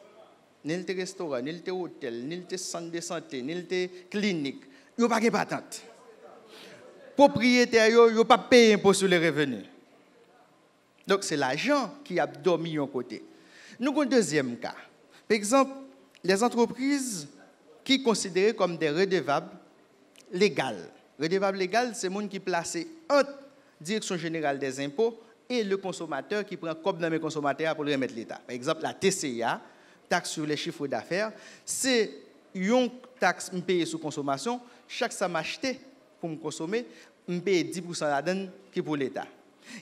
E: ni le restaurant, ni le hôtel, ni le centre de santé, ni le clinique, nous n'avons pas de patente. Propriétaires, ils n'ont pas payé impôt sur les revenus. Donc, c'est l'argent qui a dormi d'un côté. Nous avons un deuxième cas. Par exemple, les entreprises qui sont considérées comme des redevables légales. Redevable légal, c'est le monde qui est placé entre la Direction générale des impôts et le consommateur qui prend comme dans mes consommateurs pour le remettre l'État. Par exemple, la TCA, taxe sur les chiffres d'affaires, c'est une taxe payée sur consommation. Chaque ça m'acheter pour me consommer, je paye 10% la donne qui pour l'État.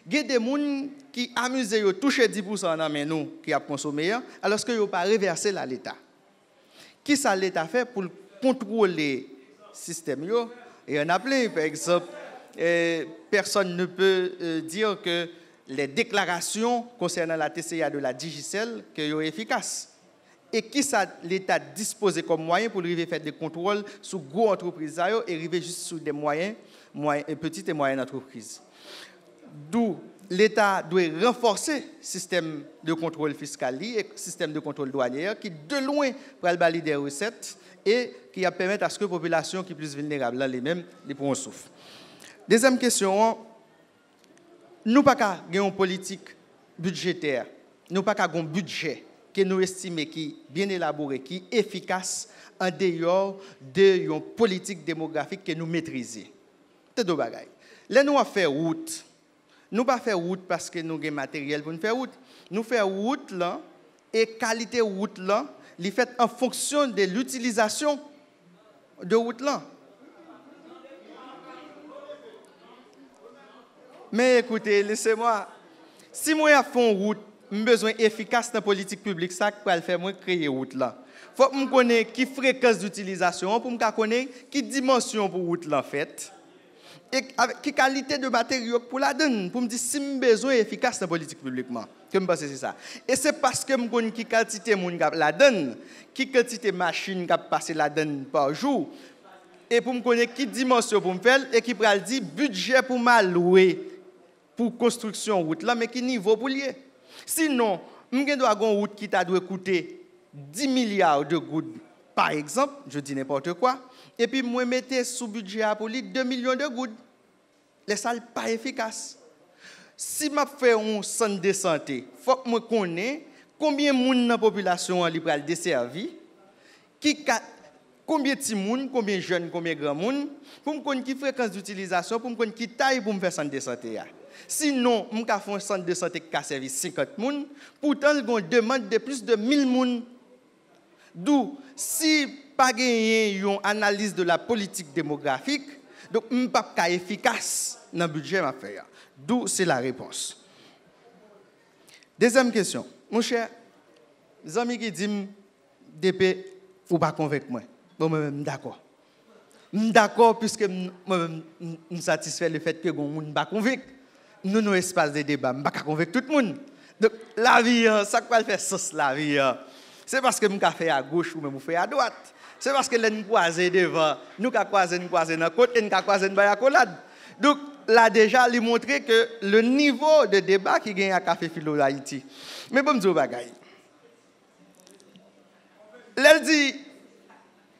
E: Il y a des gens qui amusent à toucher 10% dans les nous qui a consommé, alors qu'ils n'ont pas reversé à l'État. Qui ça l'État fait pour contrôler le système? Et on a plein, par exemple, personne ne peut dire que les déclarations concernant la TCA de la Digicel qui sont efficaces. Et qui ça l'État disposé comme moyen pour arriver à faire des contrôles sur gros entreprises et arriver juste sur des moyens, petites et moyennes entreprises. D'où l'État doit renforcer le système de contrôle fiscal et le système de contrôle douanier qui de loin va valider des recettes et qui va permettre à ce que la population qui est plus vulnérable là les-mêmes les pourront souffrir. Deuxième question, nous pas qu'à une politique budgétaire, nous pas qu'à un budget que nous estimons qui est bien élaboré, qui est efficace en dehors de une politique démographique que nous maîtrisons. C'est deux bagailles. Là, nous avons fait route. Nous pas faire route parce que nous avons matériel pour nous faire route. Nous faisons route là et qualité route là, les fait en fonction de l'utilisation de route là. Mais écoutez, laissez-moi. Si moi je fais une route, j'ai besoin efficace dans la politique publique, ça va faire moi créer route là. Faut que je connaisse qui fréquence d'utilisation pour me connaître qui dimension pour route là fait et qui qualité de matériaux pour la donne pour me dire si j'ai besoin efficace dans la politique publique que me pense c'est ça. Et c'est parce que je connais qui quantité moun la donne, qui quantité machine qui passer la donne par jour et pour me connaître qui dimension pour me faire et qui pral dit budget pour m'allouer pour construction route là mais qui niveau pour lier. Sinon, je dois avoir une route qui doit coûter 10 milliards de gouttes, par exemple, je dis n'importe quoi, et puis moi mettre sous budget pour lui 2 millions de gouttes. Les salles pas efficaces. Si je fais un centre de santé, il faut que je connaisse combien de monde dans la population est desservi, combien de petits monde, combien de jeunes, combien de grands monde, pour me connaître qui fréquence d'utilisation, pour me connaître qui taille pour me faire centre de santé. Sinon, je vais faire un centre de santé qui a servi 50 personnes. Pourtant, il y a une demande de plus de 1000 personnes. D'où, si pas gagné une analyse de la politique démographique, donc je ne suis pas efficace dans le budget. D'où, c'est la réponse. Deuxième question. Mon cher, les amis qui disent DP, ou pas convaincre moi. Bon, moi, je suis d'accord. Je suis d'accord puisque je suis satisfait le fait que je ne suis pas convaincu. Nous avons un espace de débat, je ne suis pas convaincre tout le monde. Donc, la vie, ça va faire sens la vie. C'est parce que nous avons fait à gauche ou même fait à droite. C'est parce que nous avons croisé devant, nous avons croisé dans le côté et nous avons croisé dans la accolade. Donc, là déjà, il montre que le niveau de débat qui gagne à Café Philo Haïti. Mais bon, je vais elle dit,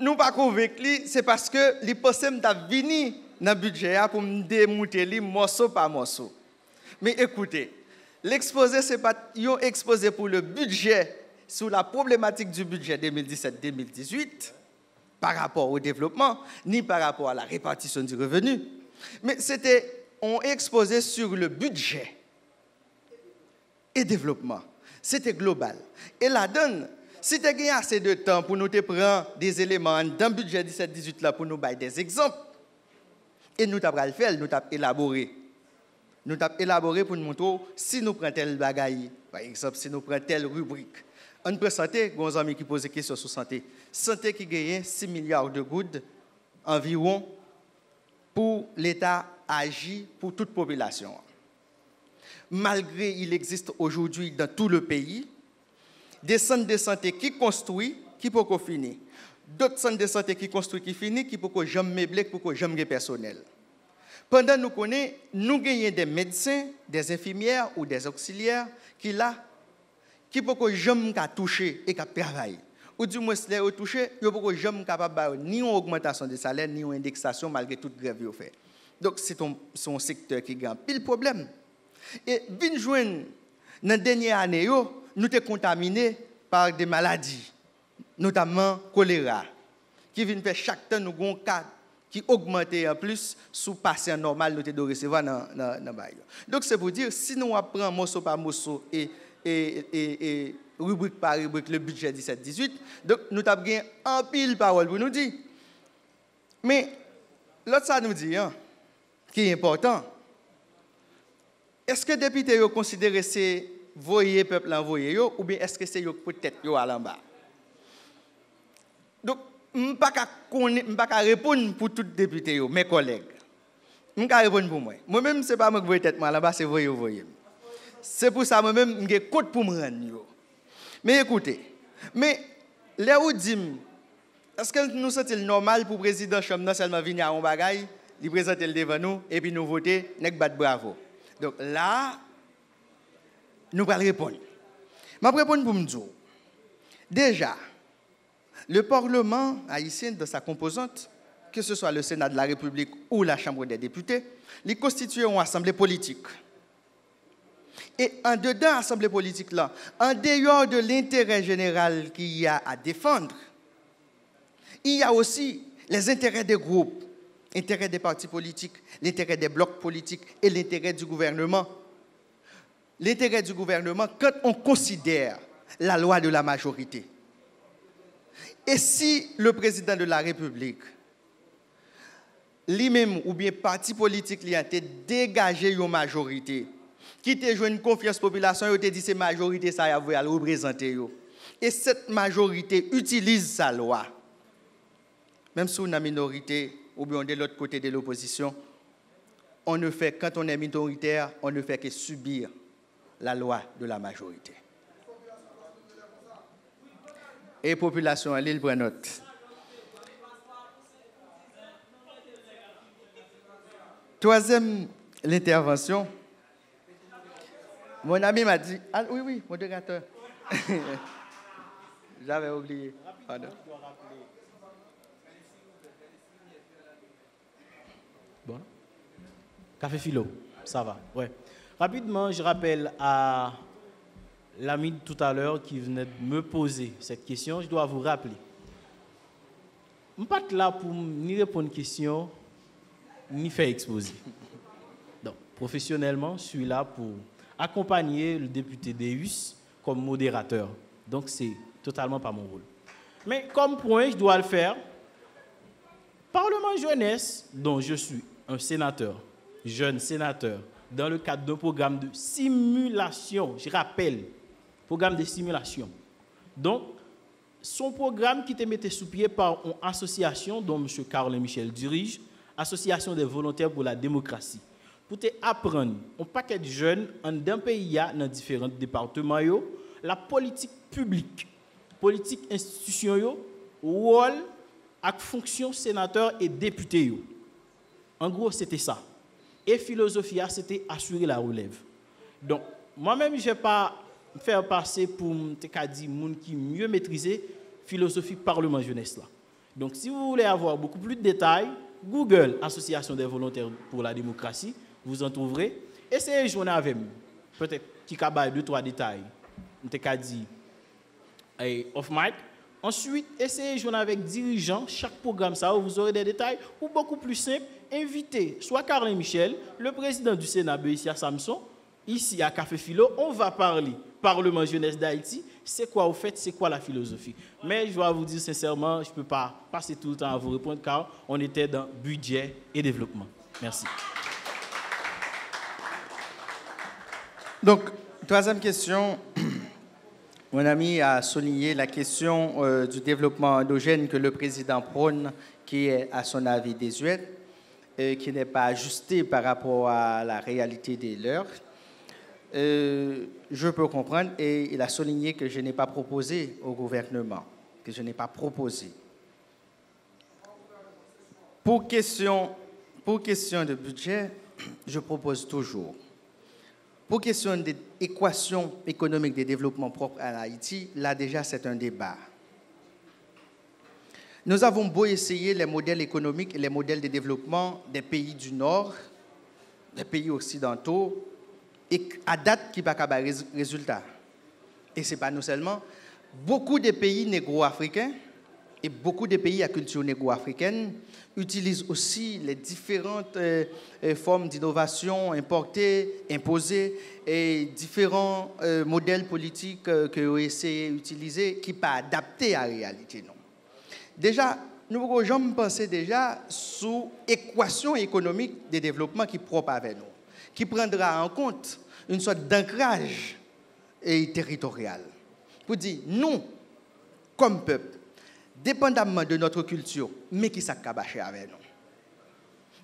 E: nous ne sommes pas convaincus, c'est parce que les possibles sont venus dans le budget pour me démonter morceau par morceau. Mais écoutez, l'exposé, ce n'est pas un exposé pour le budget, sur la problématique du budget 2017-2018, par rapport au développement, ni par rapport à la répartition du revenu. Mais c'était un exposé sur le budget et développement. C'était global. Et la donne, si tu as assez de temps pour nous prendre des éléments dans le budget 17-18 pour nous donner des exemples, et nous avons fait, nous avons élaboré. Nous avons élaboré pour nous montrer si nous prenons tel bagaille, par exemple, si nous prenons telle rubrique. On peut santé, nos amis qui posent des questions sur santé. Santé qui gagne 6 milliards de gouttes environ pour l'État agir pour toute population. Malgré il existe aujourd'hui dans tout le pays des centres de santé qui construisent, qui ne peuvent pas finir. D'autres centres de santé qui construisent, qui finissent, qui ne peuvent pas jamais meubler, qui ne peuvent pas jamais personnel. Pendant nous connaissons, nous gagnons des médecins, des infirmières ou des auxiliaires qui là, qui ne peuvent pas jamais toucher et qui travaillent. Ou du moins, si ils touchent, ils ne peuvent pas jamais capable ni une augmentation de salaire, ni une indexation malgré toute grève qu'ils fait. Donc, c'est un secteur qui gagne pile problème. Et vin joindre dans la dernière année, nous sommes contaminés par des maladies, notamment choléra, qui viennent faire chaque temps nous avons un cas qui augmente en plus sous patient normal nous devons recevoir dans le bail. Donc c'est pour dire si nous apprenons morceau par morceau et rubrique par rubrique le budget 17-18, donc nous avons gagné un pile parole pour nous dire. Mais l'autre ça nous dit qui est important. Est-ce que les députés ont considéré ces voyer peuple envoyé ou bien est-ce que c'est peut-être à l'en bas? Donc, je ne peux pas répondre pour tous les députés, mes collègues. Je ne peux pas répondre pour moi. Moi-même, ce n'est pas moi qui voyez tête à l'en bas, c'est voyer. c'est pour ça moi-même, je compte pour me rendre. Mais écoutez, là où dit, est-ce que nous sommes normal pour le président Chambre seulement venir à un bagage, il présente le devant nous, et puis nous voter, nous battre bravo. Donc là, nous allons répondre. Je vais répondre pour me dire. Déjà, le Parlement haïtien, dans sa composante, que ce soit le Sénat de la République ou la Chambre des députés, il constitue une assemblée politique. Et en dedans de l'assemblée politique, là, en dehors de l'intérêt général qu'il y a à défendre, il y a aussi les intérêts des groupes, l'intérêt des partis politiques, l'intérêt des blocs politiques et l'intérêt du gouvernement. L'intérêt du gouvernement quand on considère la loi de la majorité. Et si le président de la République, lui-même ou bien parti politique, lui a dégagé une majorité, qui te joué une confiance population, il te dit c'est majorité ça y a à représenter. Et cette majorité utilise sa loi. Même si on a minorité ou bien de l'autre côté de l'opposition, on ne fait, quand on est minoritaire, on ne fait que subir la loi de la majorité. Et population, l'île prend note. Troisième, l'intervention. Mon ami m'a dit, ah, oui, modérateur. J'avais oublié. Pardon.
B: Bon. Café philo, ça va. Ouais. Rapidement, je rappelle à l'ami de tout à l'heure qui venait de me poser cette question, je dois vous rappeler. Je ne suis pas là pour ni répondre à une question, ni faire exposer. Donc, professionnellement, je suis là pour accompagner le député Deus comme modérateur. Donc, c'est totalement pas mon rôle. Mais comme point, je dois le faire. Parlement jeunesse, dont je suis un sénateur, jeune sénateur, dans le cadre d'un programme de simulation, je rappelle, programme de simulation. Donc, son programme qui était mis sous pied par une association dont M. Carl Michel dirige, Association des volontaires pour la démocratie, pour te apprendre un paquet de jeunes d'un pays dans différents départements, la politique publique, politique institution, rôle et fonction sénateur et député. En gros, c'était ça. Et philosophie, c'était assurer la relève. Donc, moi-même, je ne vais pas faire passer pour te dire moun qui mieux maîtriser philosophie Parlement jeunesse là. Donc, si vous voulez avoir beaucoup plus de détails, Google Association des volontaires pour la démocratie, vous en trouverez. Essayez de joindre avec moi. Peut-être qu'il y a 2-3 détails. Je te dit off mic. Ensuite, essayez de joindre avec dirigeants. Chaque programme, ça, vous aurez des détails. Ou beaucoup plus simple, invitez soit Carl Michel, le président du Sénat, Beïssia Samson, ici à Café Philo. On va parler Parlement jeunesse d'Haïti. C'est quoi vous faites, c'est quoi la philosophie. Mais je dois vous dire sincèrement, je ne peux pas passer tout le temps à vous répondre car on était dans budget et développement. Merci.
E: Donc, troisième question. Mon ami a souligné la question du développement endogène que le président prône, qui est à son avis désuète, qui n'est pas ajusté par rapport à la réalité des leurs. Je peux comprendre et il a souligné que je n'ai pas proposé au gouvernement, que je n'ai pas proposé. Pour question de budget, je propose toujours. Pour question d'équation économique de développement propre à Haïti, là déjà c'est un débat. Nous avons beau essayer les modèles économiques et les modèles de développement des pays du Nord, des pays occidentaux, et à date qui n'a pas de résultat. Et ce n'est pas nous seulement. Beaucoup de pays négro-africains et beaucoup de pays à culture négro-africaine utilisent aussi les différentes formes d'innovation importées, imposées et différents modèles politiques que ont essayé d'utiliser qui ne sont pas adaptés à la réalité. Non. Déjà, nous pensons déjà sous équation économique de développement qui est propre avec nous, qui prendra en compte une sorte d'ancrage territorial. Pour dire, nous, comme peuple, dépendamment de notre culture, mais qui s'est cabaché avec nous.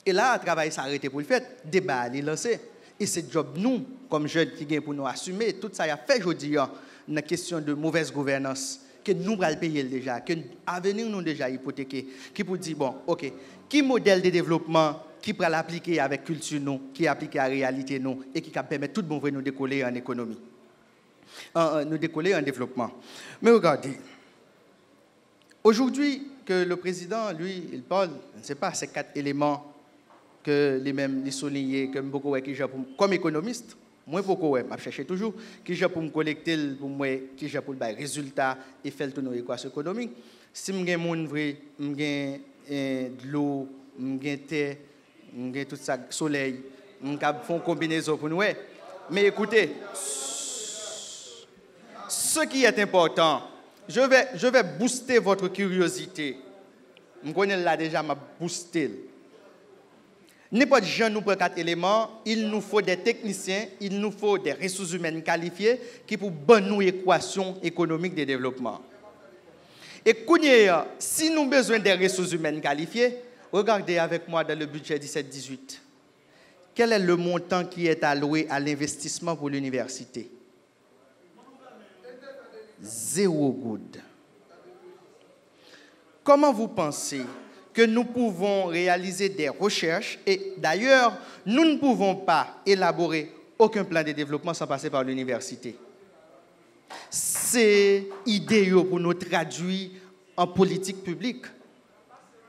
E: Et là, le travail s'est arrêté pour le fait, débat est lancé. Et c'est job nous, comme jeunes, qui gagnent pour nous assumer. Tout ça a fait aujourd'hui dans la question de mauvaise gouvernance, que nous allons payer déjà, que l'avenir nous déjà hypothéqué, qui pour dire, bon, ok, qui modèle de développement qui peut l'appliquer avec culture nous, qui applique à la réalité nous, et qui permet tout le monde de nous décoller en économie, nous décoller en développement. Mais regardez, aujourd'hui, que le président, lui, il parle, je ne sais pas, ces 4 éléments que les mêmes les souligner, que beaucoup qui comme économiste, moi beaucoup je cherche toujours qui j'ai pour me collecter pour moi qui j'ai pour le résultat et faire tout nos équations économiques. Si me gain monde vrai, me gain de l'eau, me gain terre, me gain tout ça soleil, me font combinaison pour nous. Mais écoutez, ce qui est important, je vais booster votre curiosité. Je connais là déjà m'a booster. N'importe qui nous prend 4 éléments, il nous faut des techniciens, il nous faut des ressources humaines qualifiées qui pour bonne nous équation économique de développement. Et si nous avons besoin des ressources humaines qualifiées, regardez avec moi dans le budget 17-18. Quel est le montant qui est alloué à l'investissement pour l'université? 0 good. Comment vous pensez que nous pouvons réaliser des recherches et d'ailleurs, nous ne pouvons pas élaborer aucun plan de développement sans passer par l'université. C'est idéal pour nous traduire en politique publique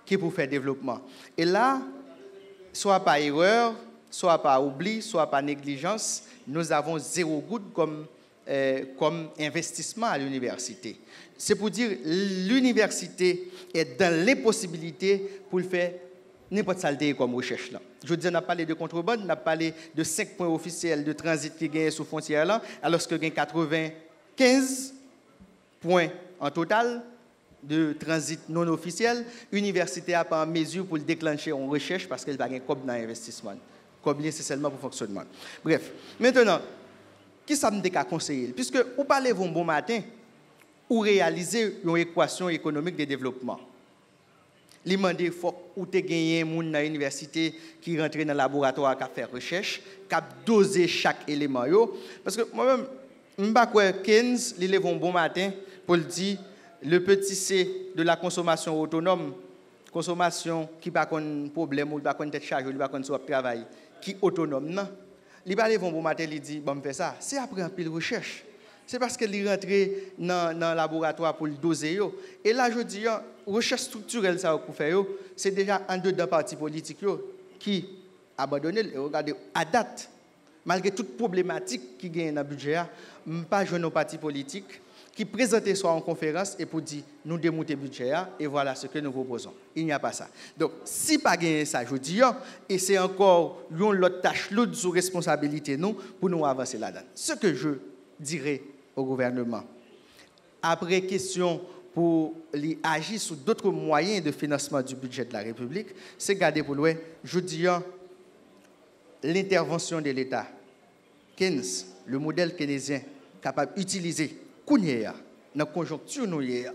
E: qui pour faire développement. Et là, soit par erreur, soit par oubli, soit par négligence, nous avons 0 goutte comme investissement à l'université. C'est pour dire l'université est dans l'impossibilité pour le faire n'importe saleté comme recherche là. Je veux dire, on a parlé de contrebande, on a parlé de 5 points officiels de transit qui gagnent sous frontière là, alors que gagne 95 points en total de transit non officiel. L'université n'a pas en mesure pour le déclencher en recherche parce qu'elle va gagner comme dans l'investissement. Comme c'est seulement pour fonctionnement. Bref, maintenant, qui ça me dit qu'à conseiller? Puisque vous parlez un bon matin, ou réaliser une équation économique de développement. Il demande qu'il faut que tu aies des gens dans l'université qui rentrent dans le laboratoire qui fait recherche, qui doser chaque élément. Parce que moi-même, je ne sais pas Keynes, il lève un bon matin pour le dire, le petit C de la consommation autonome, consommation qui n'a pas de problème, ou qui n'a pas de charge, ou qui n'a pas de travail, qui est autonome. Non. Il va lever un bon matin, il dit, bon, je fais ça. C'est après un peu de recherche. C'est parce qu'il est rentré dans le laboratoire pour le doser. Et là, je dis, la recherche structurelle, ça pour faire, c'est déjà un deux partis politiques qui abandonné. Regardez, à date, malgré toute problématique qui gagne dans le budget, pas de nos partis politiques qui présentent soit en conférence et pour dire, nous démontons le budget et voilà ce que nous proposons. Il n'y a pas ça. Donc, si pas gagner ça, je dis, et c'est encore une autre tâche, l'autre sous responsabilité nous pour nous avancer là-dedans. Ce que je dirais au gouvernement, après question pour agir sur d'autres moyens de financement du budget de la République, c'est garder pour l'ouest, je dis, l'intervention de l'État. Keynes, le modèle keynésien, capable d'utiliser dans la conjoncture nous hier.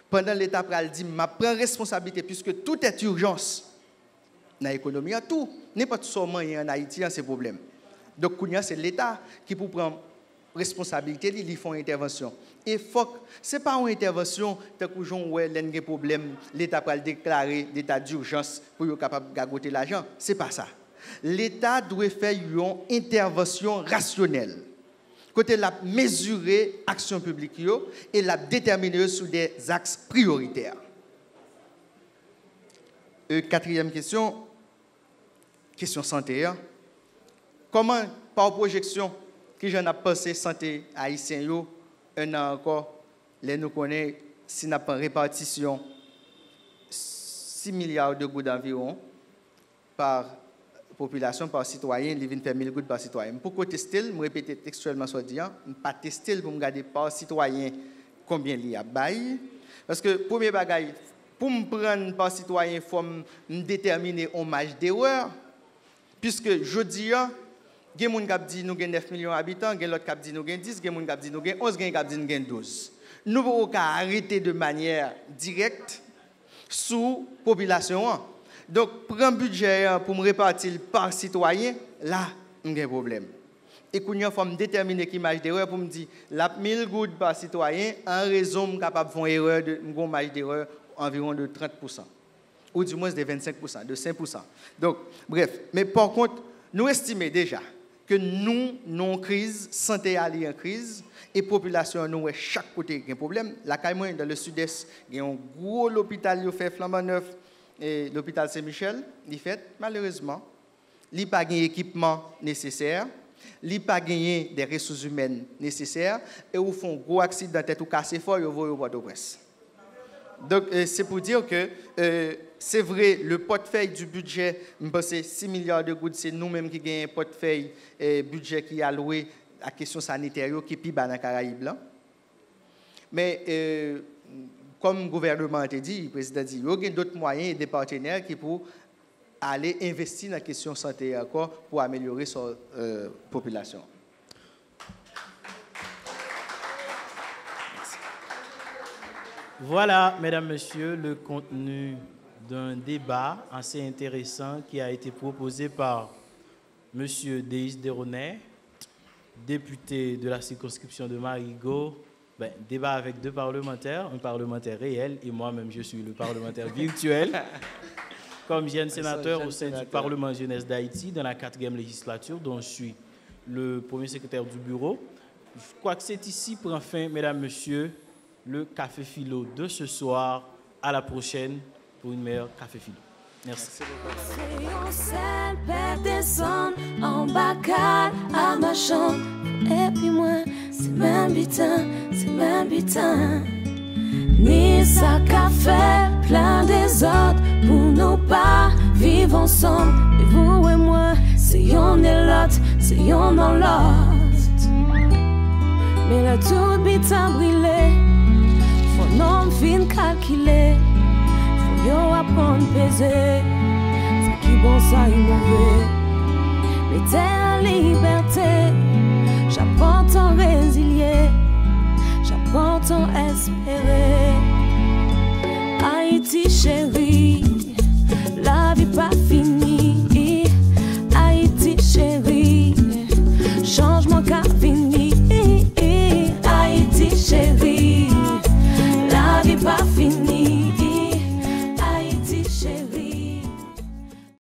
E: Pendant l'État pral dit, ma prend responsabilité puisque tout est urgence dans l'économie, tout n'importe comment en Haïti en ces problèmes. Donc c'est l'État qui peut prendre responsabilité, ils font intervention. Et c'est pas une intervention tant que j'en ouais l'un problème, l'État pral déclarer l'état d'urgence pour être capable de gagoter l'argent, c'est pas ça. L'État doit faire une intervention rationnelle. Côté la mesurer action publique et la déterminer sur des axes prioritaires. Quatrième question, question santé. Comment, par projection, que j'en ai pensé santé haïtien, un an encore, les nous connaissons, si nous avons répartition 6 milliards de gouttes environ par population, par citoyen, il vient faire 1000 gouttes par citoyen. Pour tester, je répète textuellement soit dit, je ne pas tester pour me regarder par citoyen combien il y a bail. Parce que, premier bagage, pour me prendre par citoyen, il faut me déterminer un marge d'erreur. Puisque je dis, il y a des gens qui disent que nous avons 9 millions d'habitants, il y a d'autres qui disent que nous avons 10, il y a des gens qui disent que nous avons 11, il y a des gens qui disent que nous avons 12. Nous ne pouvons pas arrêter de manière directe sous la population. Donc, prendre un budget pour me répartir par citoyen, là, j'ai un problème. Et quand il faut me déterminer qui marge d'erreur pour me dire, la 1000 gouttes par citoyen, en raison, je suis capable de faire une erreur, une marge d'erreur environ de 30%. Ou du moins de 25%, de 5%. Donc, bref. Mais par contre, nous estimons déjà que nous, non crise, santé alliée en crise, et population, nous, chaque côté, il y a un problème. La Caïmoine, dans le sud-est, il y a un gros hôpital qui fait flambant neuf, et l'hôpital Saint-Michel, il fait, malheureusement, il n'y a pas d'équipement nécessaire, il n'y a pas des ressources humaines nécessaires, et ils font un gros accident de tête ou cassé fort, ils vont au Port-au-Prince. Donc, c'est pour dire que c'est vrai, le portefeuille du budget, je pense que 6 milliards de gouttes, c'est nous-mêmes qui gagnons un portefeuille budget qui est alloué à la question sanitaire qui est plus bas dans les Caraïbes. Mais comme le gouvernement a dit, le président a dit, il y a d'autres moyens et des partenaires qui pour aller investir dans la question santé encore pour améliorer sa population.
B: Voilà, mesdames, messieurs, le contenu d'un débat assez intéressant qui a été proposé par M. Déis Desronais, député de la circonscription de Marigot. Débat avec deux parlementaires, un parlementaire réel et moi-même, je suis le parlementaire virtuel, comme jeune sénateur au sein du Parlement jeunesse d'Haïti dans la 4e législature, dont je suis le premier secrétaire du bureau. Je crois que c'est ici, prend fin, mesdames, messieurs, le Café Philo de ce soir. À la prochaine pour une meilleure Café Philo. Merci.
D: Et puis moi, c'est même bitin. Ni ça qu'a fait plein des autres pour nous pas vivre ensemble. Et vous et moi, c'est yon et l'autre, c'est yon dans l'autre. Mais là tout bitin brûlé. Faut non fin calculer, faut yo apprendre peser, ça qui bon ça y mauvais. Mais t'es en liberté, j'apprends ton résilier, j'apprends ton espérer. Haïti chérie, la vie pas finie.